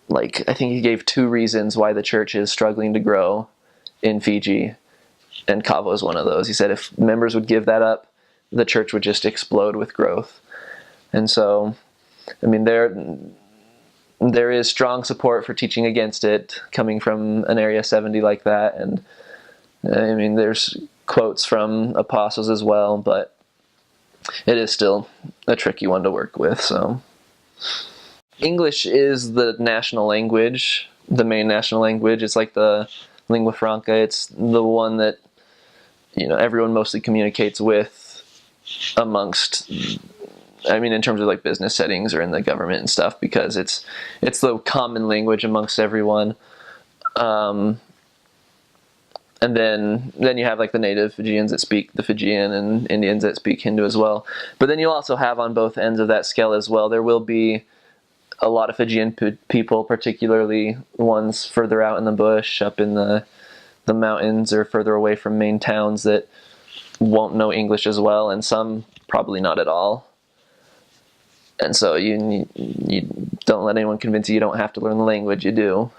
like, I think he gave 2 reasons why the church is struggling to grow in Fiji, and Kava is one of those. He said if members would give that up, the church would just explode with growth. And so, I mean, there is strong support for teaching against it coming from an Area 70 like that, and I mean, there's quotes from apostles as well, but it is still a tricky one to work with. So English is the national language, the main national language. It's like the lingua franca. It's the one that, you know, everyone mostly communicates with amongst, I mean, in terms of like business settings or in the government and stuff, because it's the common language amongst everyone. And then you have like the native Fijians that speak the Fijian and Indians that speak Hindu as well. But then you also have on both ends of that scale as well, there will be a lot of Fijian people, particularly ones further out in the bush, up in the mountains or further away from main towns, that won't know English as well, and some probably not at all. And so you don't let anyone convince you don't have to learn the language. You do.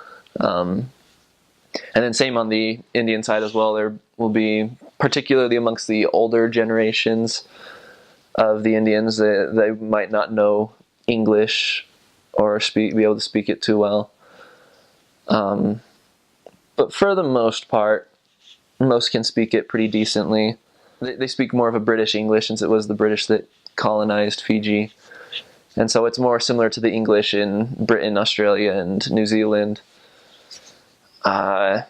And then same on the Indian side as well. There will be, particularly amongst the older generations of the Indians, they might not know English or be able to speak it too well. But for the most part, most can speak it pretty decently. They speak more of a British English, since it was the British that colonized Fiji. And so it's more similar to the English in Britain, Australia, and New Zealand. I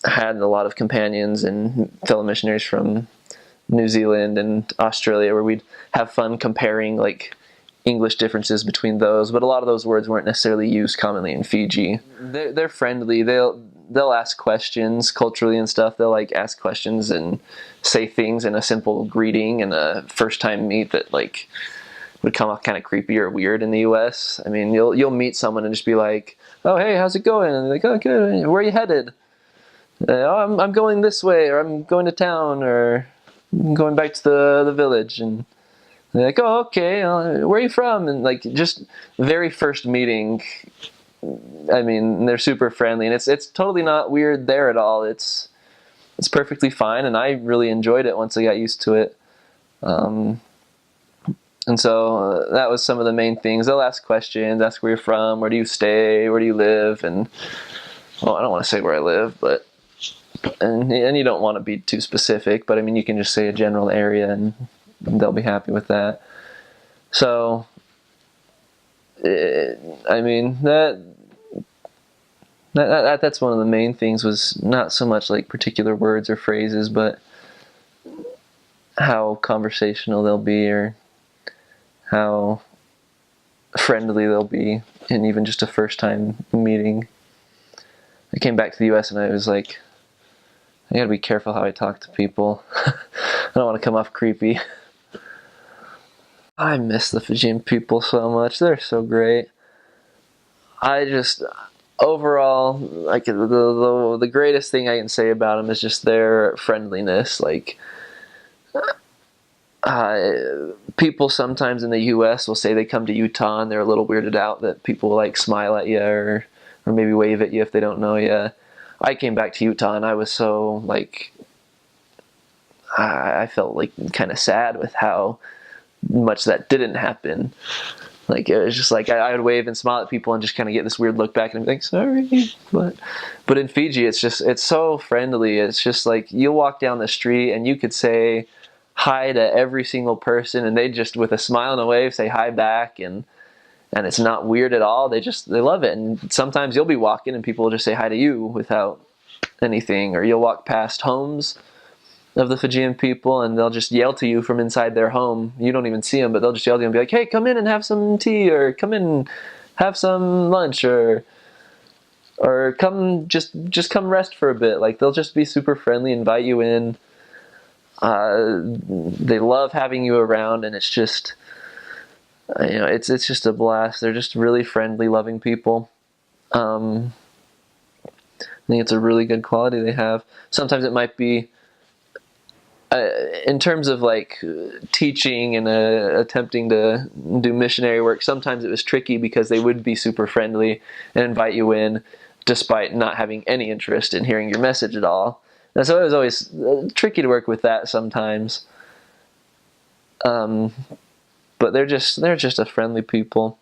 had a lot of companions and fellow missionaries from New Zealand and Australia, where we'd have fun comparing like English differences between those, but a lot of those words weren't necessarily used commonly in Fiji. They're friendly. They'll ask questions culturally and stuff. They'll like ask questions and say things in a simple greeting and a first time meet that like would come off kind of creepy or weird in the US. I mean, you'll meet someone and just be like, "Oh, hey, how's it going?" And they're like, "Oh, good. Where are you headed?" "Oh, I'm going this way," or "I'm going to town," or "I'm going back to the village." And they're like, "Oh, okay. Where are you from?" And like just very first meeting, I mean, they're super friendly, and it's totally not weird there at all. It's perfectly fine, and I really enjoyed it once I got used to it. And so that was some of the main things. They'll ask questions, ask where you're from, where do you stay, where do you live, and well, I don't want to say where I live, but and you don't want to be too specific, but I mean, you can just say a general area, and they'll be happy with that. So, I mean, that's one of the main things, was not so much like particular words or phrases, but how conversational they'll be, or how friendly they'll be in even just a first time meeting. I came back to the US and I was like, I gotta be careful how I talk to people. I don't want to come off creepy. I miss the Fijian people so much. They're so great. I just, overall, like the greatest thing I can say about them is just their friendliness. Like, people sometimes in the U.S. will say they come to Utah and they're a little weirded out that people like smile at you or maybe wave at you if they don't know you. I came back to Utah and I was so like, I felt like kind of sad with how much that didn't happen. Like, it was just like I would wave and smile at people and just kind of get this weird look back and be like, sorry. But in Fiji, it's so friendly. It's just like you'll walk down the street and you could say hi to every single person and they just, with a smile and a wave, say hi back, and it's not weird at all. They love it. And sometimes you'll be walking and people will just say hi to you without anything, or you'll walk past homes of the Fijian people and they'll just yell to you from inside their home. You don't even see them, but they'll just yell to you and be like, "Hey, come in and have some tea," or "Come in and have some lunch," or or come just come rest for a bit. Like they'll just be super friendly, invite you in. They love having you around, and it's just it's just a blast. They're just really friendly, loving people. I think it's a really good quality they have. Sometimes it might be in terms of like teaching and attempting to do missionary work. Sometimes it was tricky because they would be super friendly and invite you in despite not having any interest in hearing your message at all. And so it was always tricky to work with that sometimes. But they're just a friendly people.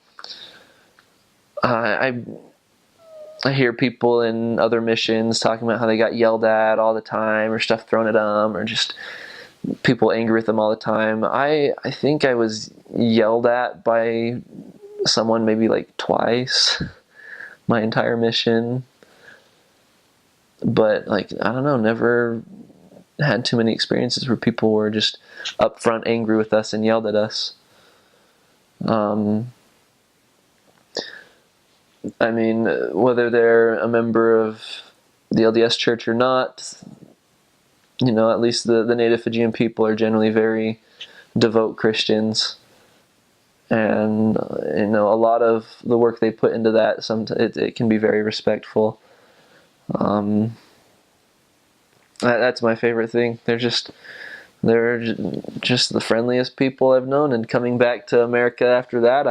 I hear people in other missions talking about how they got yelled at all the time, or stuff thrown at them, or just people angry with them all the time. I think I was yelled at by someone maybe like twice my entire mission. But like, I don't know, never had too many experiences where people were just upfront angry with us and yelled at us. I mean, whether they're a member of the LDS Church or not, at least the native Fijian people are generally very devout Christians. And, a lot of the work they put into that, it can be very respectful. That's my favorite thing. They're just the friendliest people I've known. And coming back to America after that,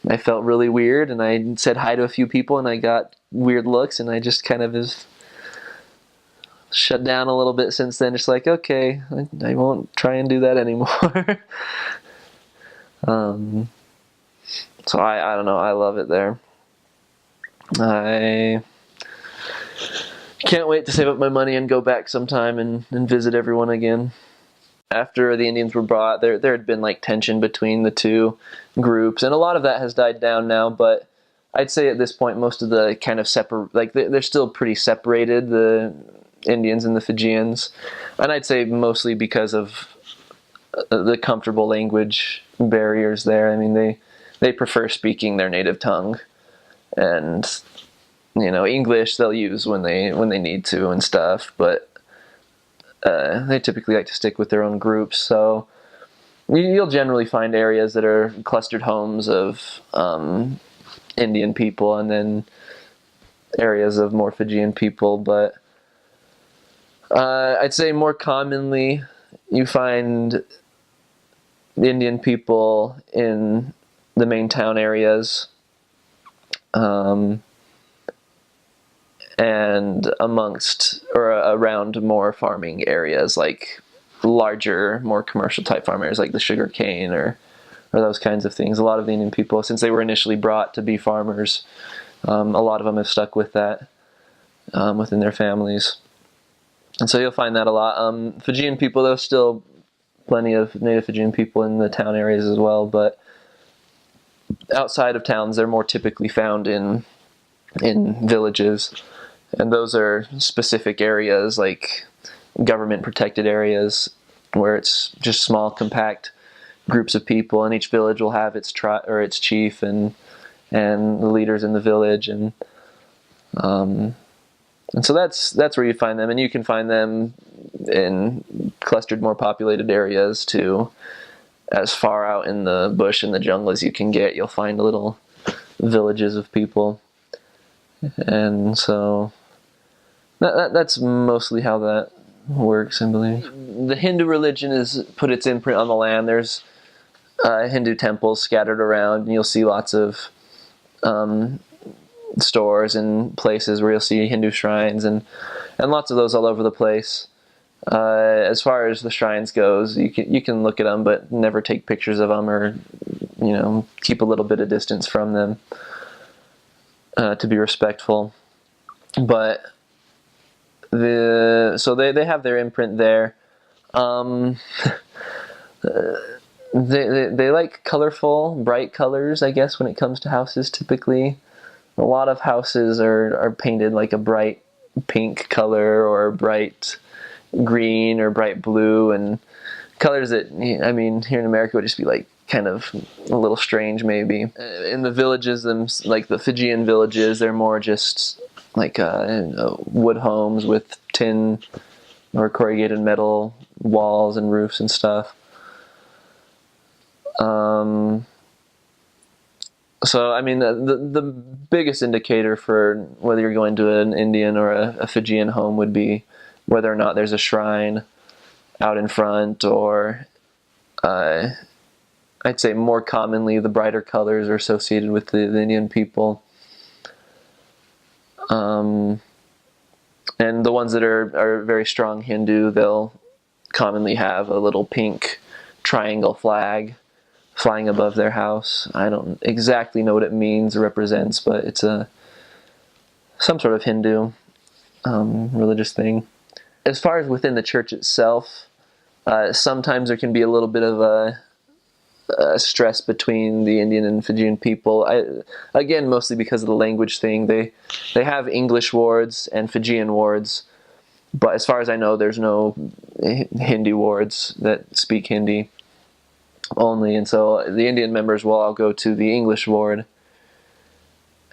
I felt really weird, and I said hi to a few people, and I got weird looks, and I just kind of shut down a little bit since then. Just like, okay, I won't try and do that anymore. So I don't know. I love it there. I can't wait to save up my money and go back sometime and visit everyone again. After the Indians were brought, there had been like tension between the two groups, and a lot of that has died down now. But I'd say at this point, most of the kind of they're still pretty separated, the Indians and the Fijians, and I'd say mostly because of the comfortable language barriers there. I mean, they prefer speaking their native tongue, and English they'll use when they need to and stuff, but they typically like to stick with their own groups. So you'll generally find areas that are clustered homes of Indian people, and then areas of more Fijian people. But I'd say more commonly you find Indian people in the main town areas, and amongst or around more farming areas, like larger, more commercial type farm areas like the sugar cane or those kinds of things. A lot of the Indian people, since they were initially brought to be farmers, a lot of them have stuck with that within their families. And so you'll find that a lot. Fijian people, there's still plenty of native Fijian people in the town areas as well, but outside of towns, they're more typically found in villages. And those are specific areas, like government protected areas, where it's just small, compact groups of people, and each village will have its chief and the leaders in the village, and so that's where you find them. And you can find them in clustered, more populated areas too. As far out in the bush and the jungle as you can get, you'll find little villages of people. And so that's mostly how that works, I believe. The Hindu religion has put its imprint on the land. There's Hindu temples scattered around, and you'll see lots of stores and places where you'll see Hindu shrines, and lots of those all over the place. As far as the shrines goes, you can look at them, but never take pictures of them, or keep a little bit of distance from them to be respectful. But so they have their imprint there. They like colorful, bright colors, I guess, when it comes to houses. Typically, a lot of houses are painted like a bright pink color, or bright green, or bright blue, and colors that, I mean, here in America would just be like kind of a little strange maybe. In the villages, like the Fijian villages, they're more just like wood homes with tin or corrugated metal walls and roofs and stuff. So, I mean, the biggest indicator for whether you're going to an Indian or a Fijian home would be whether or not there's a shrine out in front, or I'd say more commonly the brighter colors are associated with the Indian people. And the ones that are very strong Hindu, they'll commonly have a little pink triangle flag flying above their house. I don't exactly know what it means or represents, but it's some sort of Hindu religious thing. As far as within the church itself, sometimes there can be a little bit of a stress between the Indian and Fijian people. Again, mostly because of the language thing. They have English wards and Fijian wards, but as far as I know, there's no Hindi wards that speak Hindi only, and so the Indian members will all go to the English ward,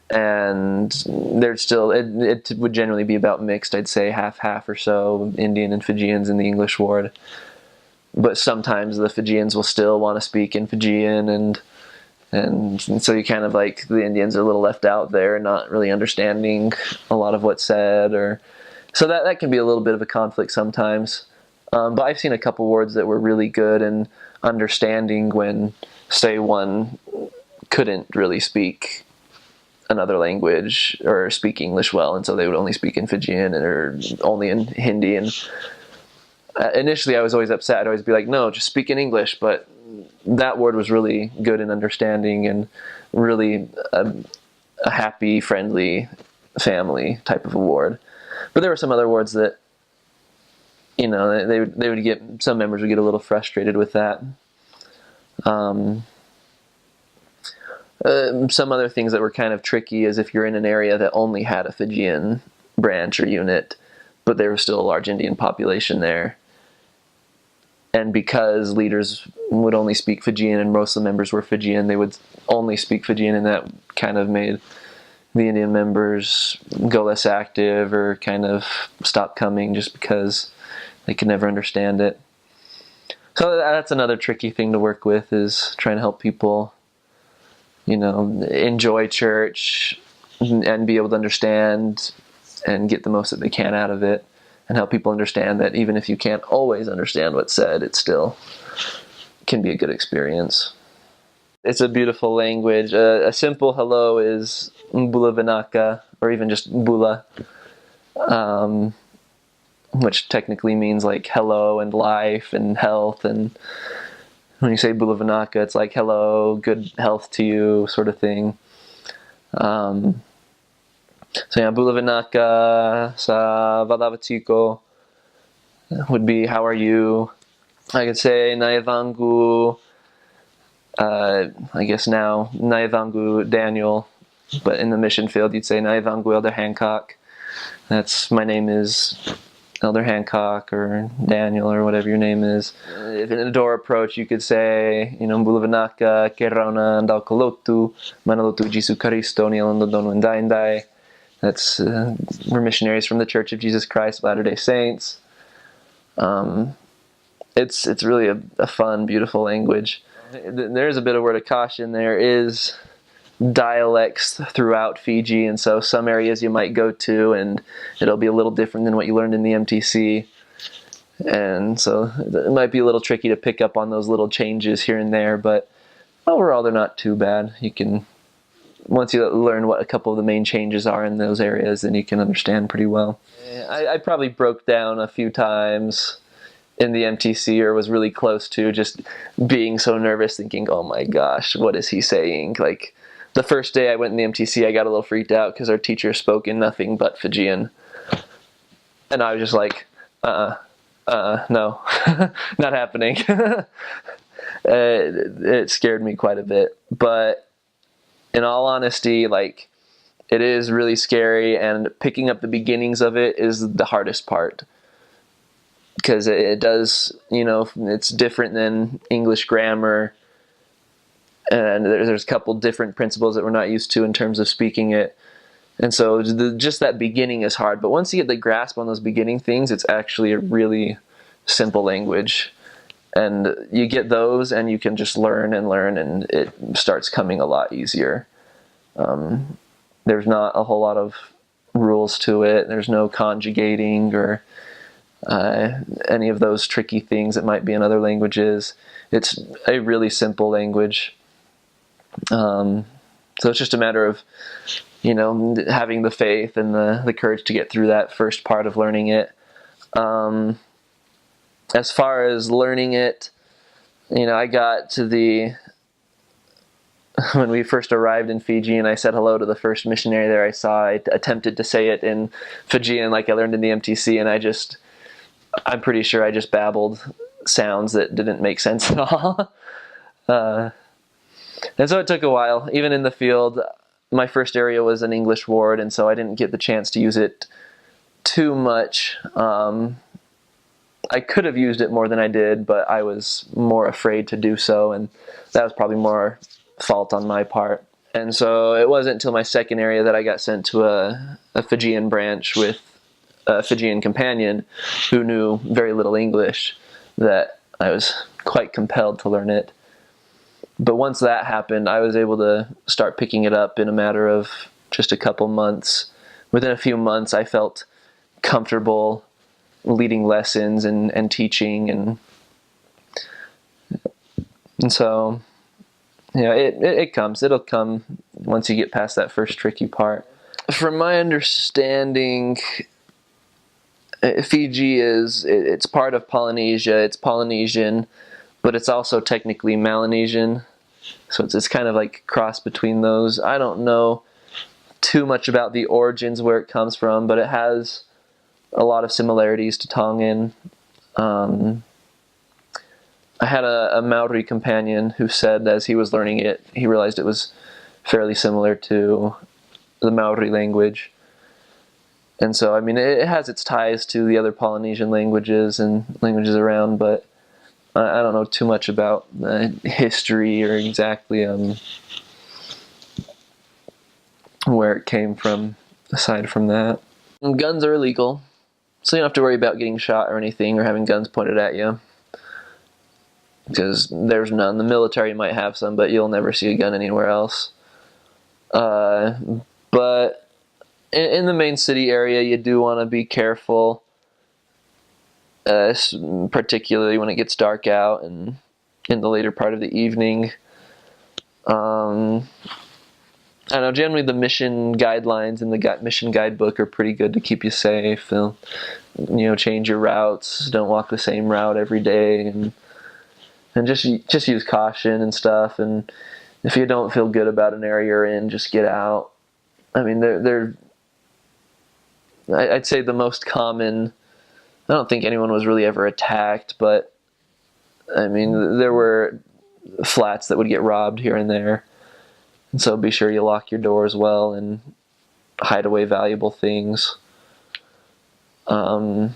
and there's still, it would generally be about mixed, I'd say half or so, Indian and Fijians in the English ward. But sometimes the Fijians will still want to speak in Fijian, and so you kind of like, the Indians are a little left out there, not really understanding a lot of what's said, or so that can be a little bit of a conflict sometimes. But I've seen a couple wards that were really good and understanding when, say, one couldn't really speak another language or speak English well, and so they would only speak in Fijian or only in Hindi. And initially I was always upset. I'd always be like, no, just speak in English. But that ward was really good in understanding and really a happy, friendly family type of a ward. But there were some other wards that, you know, they would get, some members would get a little frustrated with that. Some other things that were kind of tricky is if you're in an area that only had a Fijian branch or unit, but there was still a large Indian population there. And because leaders would only speak Fijian and most of the members were Fijian, they would only speak Fijian, and that kind of made the Indian members go less active or kind of stop coming just because they could never understand it. So that's another tricky thing to work with, is trying to help people, you know, enjoy church and be able to understand and get the most that they can out of it, and help people understand that even if you can't always understand what's said, it still can be a good experience. It's a beautiful language. A simple hello is Bula Vinaka, or even just Bula, which technically means like hello and life and health. And when you say Bula Vinaka, it's like hello, good health to you, sort of thing. So yeah, Bula Vinaka sa Valavatiko would be how are you. I could say Naivangu, I guess now Naivangu Daniel, but in the mission field you'd say Naivangu Elder Hancock. That's, my name is Elder Hancock or Daniel or whatever your name is. If in a door approach you could say, you know, Bula Vinaka, Kerauna Andau Kolotu, Manalotu Jisu Karisto Nialando Donu Ndaindai. That's, we're missionaries from the Church of Jesus Christ of Latter-day Saints. It's really a fun, beautiful language. There's a bit of word of caution. There is dialects throughout Fiji, and so some areas you might go to and it'll be a little different than what you learned in the MTC, and so it might be a little tricky to pick up on those little changes here and there, but overall they're not too bad. You can, once you learn what a couple of the main changes are in those areas, then you can understand pretty well. I probably broke down a few times in the MTC, or was really close to, just being so nervous, thinking, oh my gosh, what is he saying? Like, the first day I went in the MTC, I got a little freaked out because our teacher spoke in nothing but Fijian. And I was just like, no, not happening. It scared me quite a bit. But in all honesty, like, it is really scary, and picking up the beginnings of it is the hardest part. Because it does, you know, it's different than English grammar, and there's a couple different principles that we're not used to in terms of speaking it. And so just that beginning is hard. But once you get the grasp on those beginning things, it's actually a really simple language. And you get those and you can just learn, and it starts coming a lot easier. There's not a whole lot of rules to it. There's no conjugating or any of those tricky things that might be in other languages. It's a really simple language. So it's just a matter of, having the faith and the courage to get through that first part of learning it. As far as learning it, I got to when we first arrived in Fiji and I said hello to the first missionary there I saw, I attempted to say it in Fijian like I learned in the MTC, and I'm pretty sure I just babbled sounds that didn't make sense at all. And so it took a while. Even in the field, my first area was an English ward, and so I didn't get the chance to use it too much. I could have used it more than I did, but I was more afraid to do so, and that was probably more fault on my part. And so it wasn't until my second area that I got sent to a Fijian branch with a Fijian companion who knew very little English that I was quite compelled to learn it. But once that happened, I was able to start picking it up in a matter of just a couple months. Within a few months, I felt comfortable leading lessons and teaching, and so it'll come once you get past that first tricky part. From my understanding, Fiji it's part of Polynesia. It's Polynesian, but it's also technically Melanesian. So it's kind of like cross between those. I don't know too much about the origins where it comes from, but it has a lot of similarities to Tongan. I had a Maori companion who said as he was learning it, he realized it was fairly similar to the Maori language. And so, it has its ties to the other Polynesian languages and languages around, but I don't know too much about the history or exactly where it came from, aside from that. Guns are illegal, so you don't have to worry about getting shot or anything or having guns pointed at you, because there's none. The military might have some, but you'll never see a gun anywhere else. But in the main city area, you do want to be careful, particularly when it gets dark out and in the later part of the evening. I know generally the mission guidelines in the mission guidebook are pretty good to keep you safe. They'll, change your routes. Don't walk the same route every day, and just use caution and stuff. And if you don't feel good about an area you're in, just get out. I'd say the most common. I don't think anyone was really ever attacked, but there were flats that would get robbed here and there. And so be sure you lock your doors well and hide away valuable things. But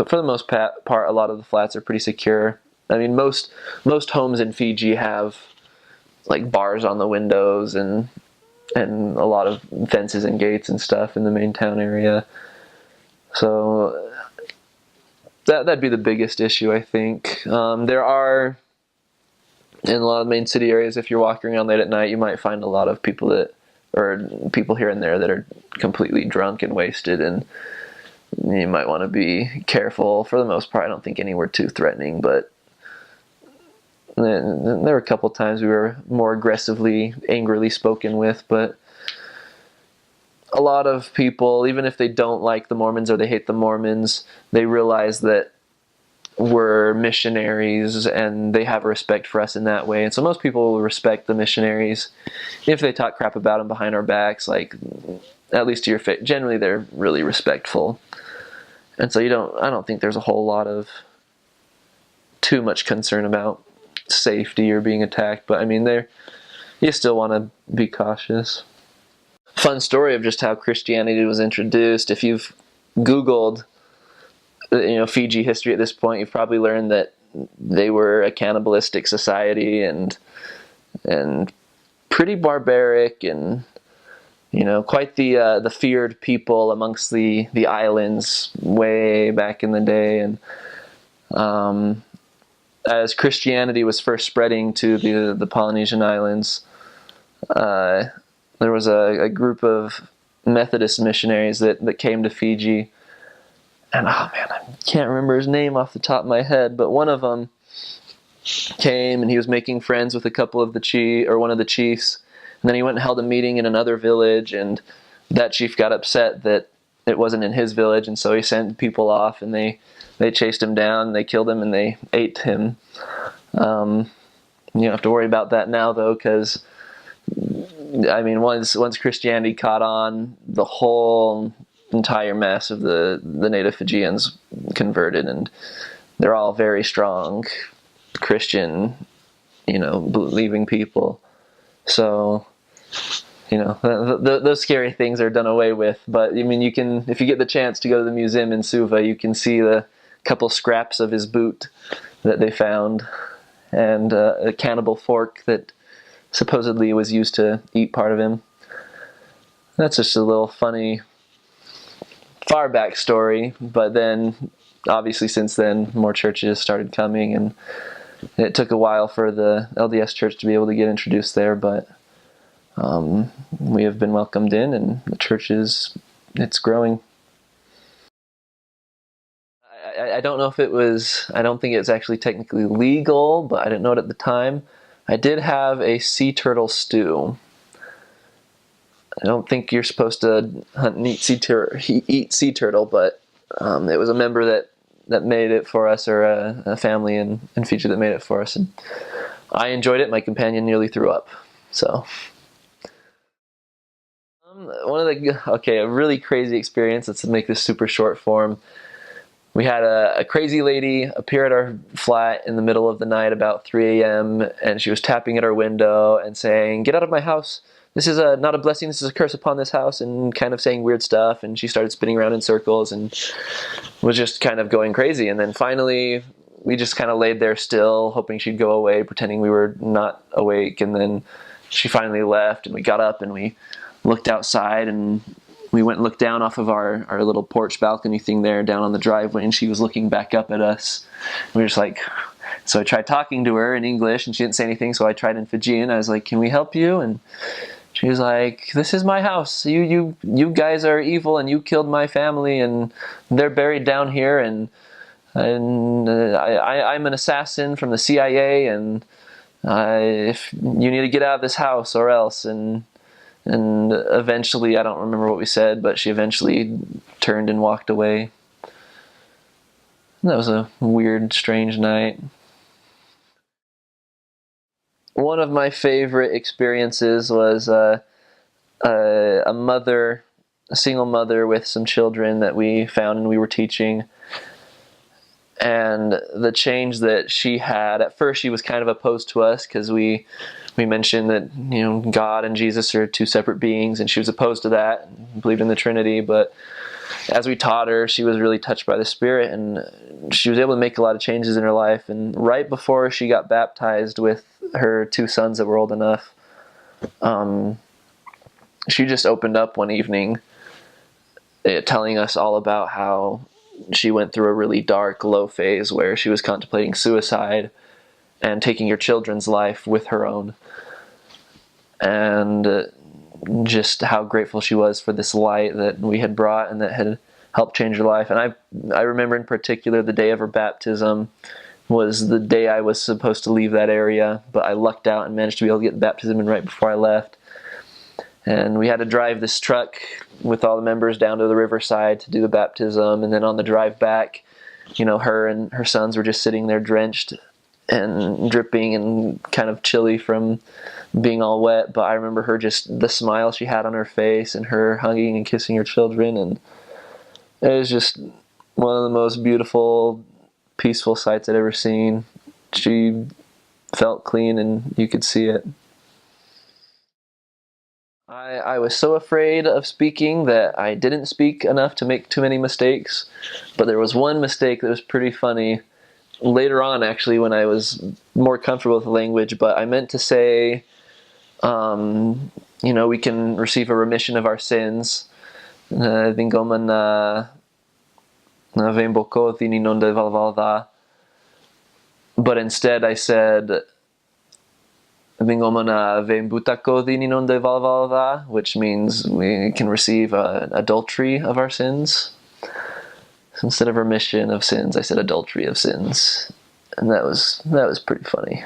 for the most part, a lot of the flats are pretty secure. Most homes in Fiji have like bars on the windows and a lot of fences and gates and stuff in the main town area. So that'd be the biggest issue, I think. There are, in a lot of main city areas, if you're walking around late at night, you might find a lot of people here and there that are completely drunk and wasted, and you might want to be careful. For the most part, I don't think any were too threatening, but there were a couple times we were more aggressively, angrily spoken with, but a lot of people, even if they don't like the Mormons or they hate the Mormons, they realize that we're missionaries and they have a respect for us in that way. And so most people will respect the missionaries if they talk crap about them behind our backs, like at least to your face. Generally, they're really respectful. And so I don't think there's a whole lot of too much concern about safety or being attacked, but you still want to be cautious. Fun story of just how Christianity was introduced. If you've Googled, Fiji history at this point, you've probably learned that they were a cannibalistic society, and and pretty barbaric, and quite the feared people amongst the islands way back in the day. And as Christianity was first spreading to the Polynesian islands, there was a group of Methodist missionaries that came to Fiji. And oh man, I can't remember his name off the top of my head, but one of them came and he was making friends with a couple of one of the chiefs. And then he went and held a meeting in another village, and that chief got upset that it wasn't in his village, and so he sent people off, and they chased him down, they killed him, and they ate him. You don't have to worry about that now, though, because once Christianity caught on, the whole entire mass of the native Fijians converted, and they're all very strong Christian, believing people. So, those scary things are done away with. But you can, if you get the chance to go to the museum in Suva, you can see the couple scraps of his boot that they found, and a cannibal fork that supposedly was used to eat part of him. That's just a little funny, far back story. But then, obviously, since then, more churches started coming, and it took a while for the LDS Church to be able to get introduced there, but we have been welcomed in, and the church it's growing. I don't know if I don't think it's actually technically legal, but I didn't know it at the time. I did have a sea turtle stew. I don't think you're supposed to hunt and eat sea turtle, but it was a member that made it for us, or a family in Fiji that made it for us. And I enjoyed it. My companion nearly threw up. So, a really crazy experience. Let's make this super short form. We had a crazy lady appear at our flat in the middle of the night about 3 a.m. and she was tapping at our window and saying, "Get out of my house. This is not a blessing, this is a curse upon this house," and kind of saying weird stuff. And she started spinning around in circles and was just kind of going crazy. And then finally, we just kind of laid there still, hoping she'd go away, pretending we were not awake. And then she finally left, and we got up and we looked outside, and we went and looked down off of our little porch balcony thing there down on the driveway, and she was looking back up at us. We were just like, so I tried talking to her in English, and she didn't say anything, so I tried in Fijian. I was like, "Can we help you?" And she was like, "This is my house. You guys are evil, and you killed my family, and they're buried down here, and I'm an assassin from the CIA, and if you need to get out of this house or else." And eventually, I don't remember what we said, but she eventually turned and walked away. That was a weird, strange night. One of my favorite experiences was a single mother with some children that we found and we were teaching. And the change that she had, at first she was kind of opposed to us because we mentioned that God and Jesus are two separate beings, and she was opposed to that and believed in the Trinity. But as we taught her, she was really touched by the Spirit, and she was able to make a lot of changes in her life. And right before she got baptized with her 2 sons that were old enough, she just opened up one evening telling us all about how she went through a really dark, low phase where she was contemplating suicide and taking her children's life with her own. And just how grateful she was for this light that we had brought and that had helped change her life. And I remember in particular the day of her baptism was the day I was supposed to leave that area, but I lucked out and managed to be able to get the baptism in right before I left. And we had to drive this truck with all the members down to the riverside to do the baptism. And then on the drive back, her and her sons were just sitting there drenched and dripping and kind of chilly from being all wet. But I remember the smile she had on her face, and her hugging and kissing her children. And it was just one of the most beautiful, peaceful sights I'd ever seen. She felt clean, and you could see it. I was so afraid of speaking that I didn't speak enough to make too many mistakes, but there was one mistake that was pretty funny, later on, actually, when I was more comfortable with the language, but I meant to say, we can receive a remission of our sins. Vingoman na vemboko thini non de valvalda. But instead I said Vingoman na vembutako thini non de valvalda, which means we can receive an adultery of our sins. So instead of remission of sins, I said adultery of sins. And that was pretty funny.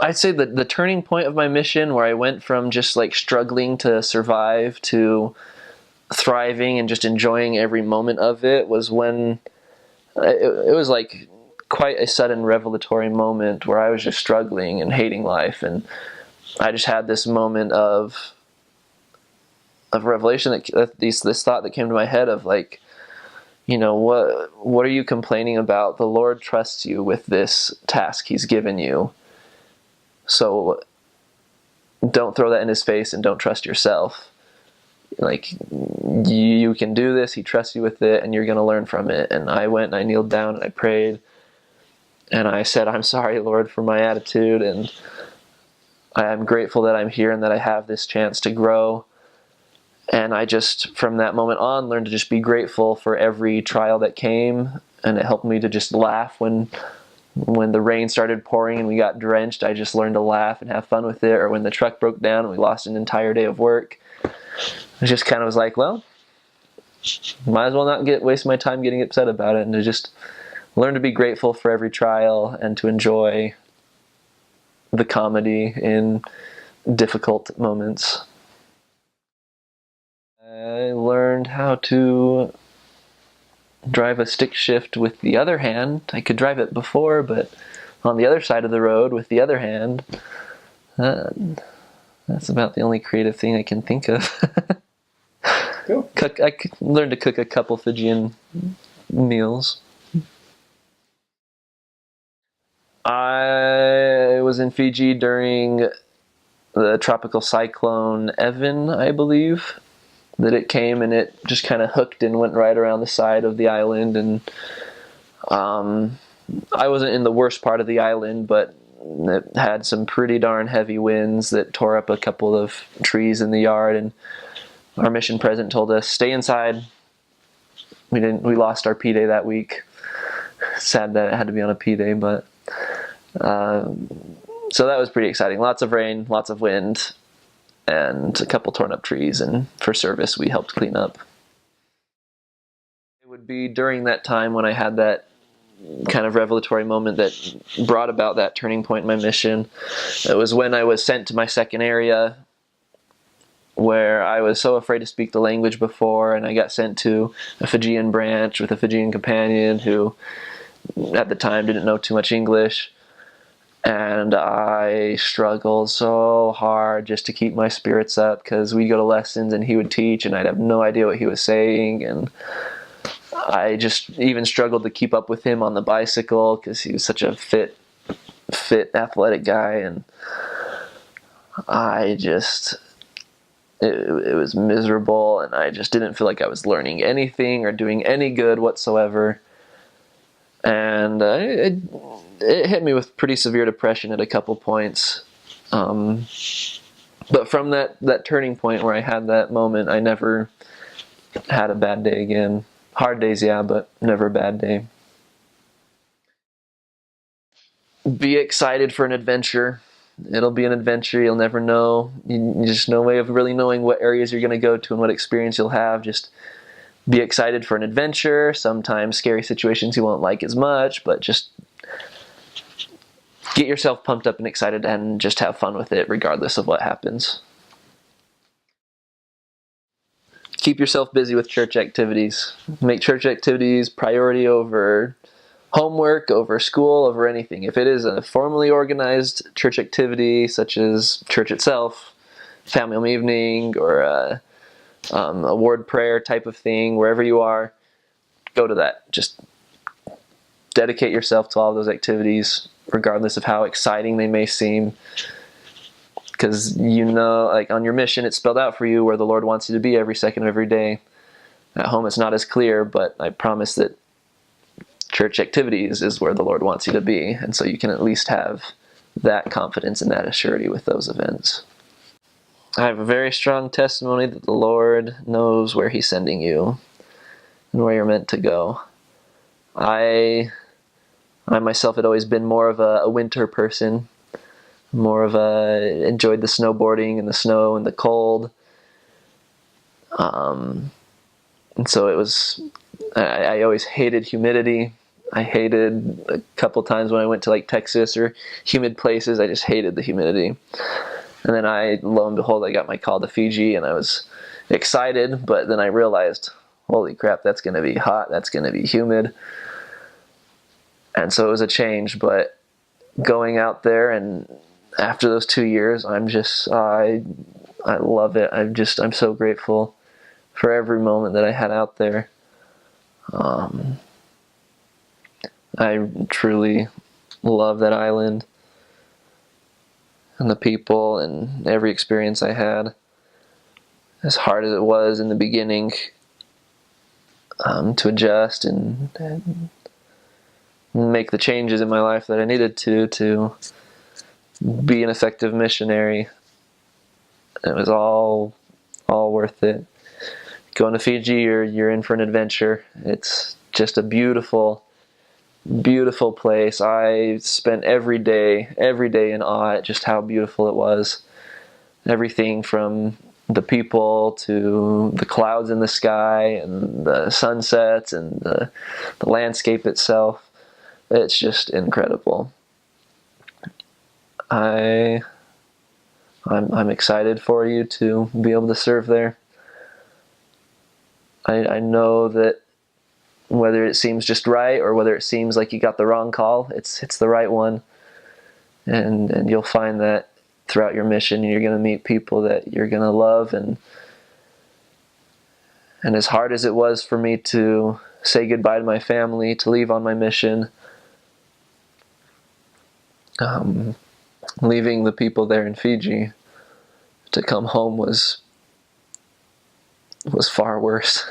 I'd say that the turning point of my mission, where I went from just like struggling to survive to thriving and just enjoying every moment of it, was when it was like quite a sudden revelatory moment where I was just struggling and hating life, and I just had this moment of revelation, this thought that came to my head of like, what are you complaining about? The Lord trusts you with this task He's given you. So don't throw that in His face and don't trust yourself. Like, you can do this, He trusts you with it, and you're going to learn from it. And I went and I kneeled down and I prayed. And I said, I'm sorry, Lord, for my attitude. And I'm grateful that I'm here and that I have this chance to grow. And I just, from that moment on, learned to just be grateful for every trial that came. And it helped me to just laugh when the rain started pouring and we got drenched. I just learned to laugh and have fun with it. Or when the truck broke down and we lost an entire day of work, I just kind of was like, well, might as well not waste my time getting upset about it, and to just learn to be grateful for every trial and to enjoy the comedy in difficult moments. I learned how to drive a stick shift with the other hand. I could drive it before, but on the other side of the road with the other hand. That's about the only creative thing I can think of. Cool. I learned to cook a couple Fijian meals. I was in Fiji during the tropical cyclone Evan, I believe. That it came and it just kind of hooked and went right around the side of the island. And I wasn't in the worst part of the island, but it had some pretty darn heavy winds that tore up a couple of trees in the yard. And our mission president told us, stay inside. We lost our P-Day that week. Sad that it had to be on a P-Day, but so that was pretty exciting. Lots of rain, lots of wind, and a couple torn up trees, and for service we helped clean up. It would be during that time when I had that kind of revelatory moment that brought about that turning point in my mission. It was when I was sent to my second area, where I was so afraid to speak the language before, and I got sent to a Fijian branch with a Fijian companion who at the time didn't know too much English. And I struggled so hard just to keep my spirits up, because we'd go to lessons and he would teach and I'd have no idea what he was saying. And I just even struggled to keep up with him on the bicycle because he was such a fit, athletic guy. And it was miserable, and I just didn't feel like I was learning anything or doing any good whatsoever. And it hit me with pretty severe depression at a couple points. But from that turning point where I had that moment, I never had a bad day again. Hard days, yeah, but never a bad day. Be excited for an adventure. It'll be an adventure. You'll never know. There's just no way of really knowing what areas you're going to go to and what experience you'll have. Just be excited for an adventure. Sometimes scary situations you won't like as much, but just get yourself pumped up and excited and just have fun with it regardless of what happens. Keep yourself busy with church activities. Make church activities priority over homework, over school, over anything. If it is a formally organized church activity, such as church itself, family home evening, or a ward prayer type of thing, wherever you are, go to that. Just dedicate yourself to all of those activities, regardless of how exciting they may seem. Because like on your mission, it's spelled out for you where the Lord wants you to be every second of every day. At home, it's not as clear, but I promise that church activities is where the Lord wants you to be. And so you can at least have that confidence and that assurity with those events. I have a very strong testimony that the Lord knows where He's sending you and where you're meant to go. I myself had always been more of a winter person, enjoyed the snowboarding and the snow and the cold. And so I always hated humidity. I hated a couple times when I went to like Texas or humid places, I just hated the humidity. And then lo and behold, I got my call to Fiji, and I was excited, but then I realized, holy crap, that's going to be hot, that's going to be humid. And so it was a change, but going out there, and after those 2 years, I love it. I'm so grateful for every moment that I had out there. I truly love that island and the people and every experience I had. As hard as it was in the beginning to adjust and make the changes in my life that I needed to be an effective missionary, it was all worth it. Going to Fiji, you're in for an adventure. It's just a beautiful, beautiful place. I spent every day in awe at just how beautiful it was. Everything from the people to the clouds in the sky and the sunsets and the landscape itself. It's just incredible. I'm excited for you to be able to serve there. I know that whether it seems just right or whether it seems like you got the wrong call, it's the right one. And you'll find that throughout your mission, you're going to meet people that you're going to love. And as hard as it was for me to say goodbye to my family, to leave on my mission, leaving the people there in Fiji to come home was far worse.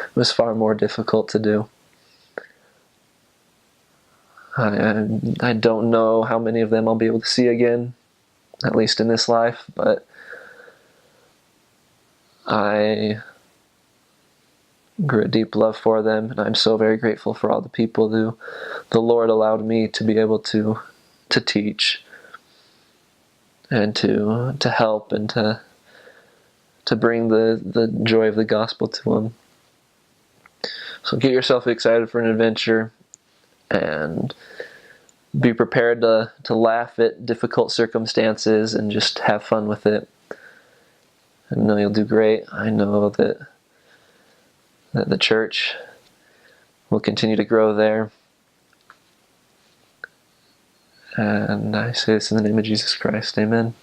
It was far more difficult to do. I don't know how many of them I'll be able to see again, at least in this life, but I grew a deep love for them, and I'm so very grateful for all the people who the Lord allowed me to be able to teach and to help and to bring the joy of the gospel to them. So get yourself excited for an adventure and be prepared to laugh at difficult circumstances and just have fun with it. I know you'll do great. I know that the church will continue to grow there. And I say this in the name of Jesus Christ. Amen.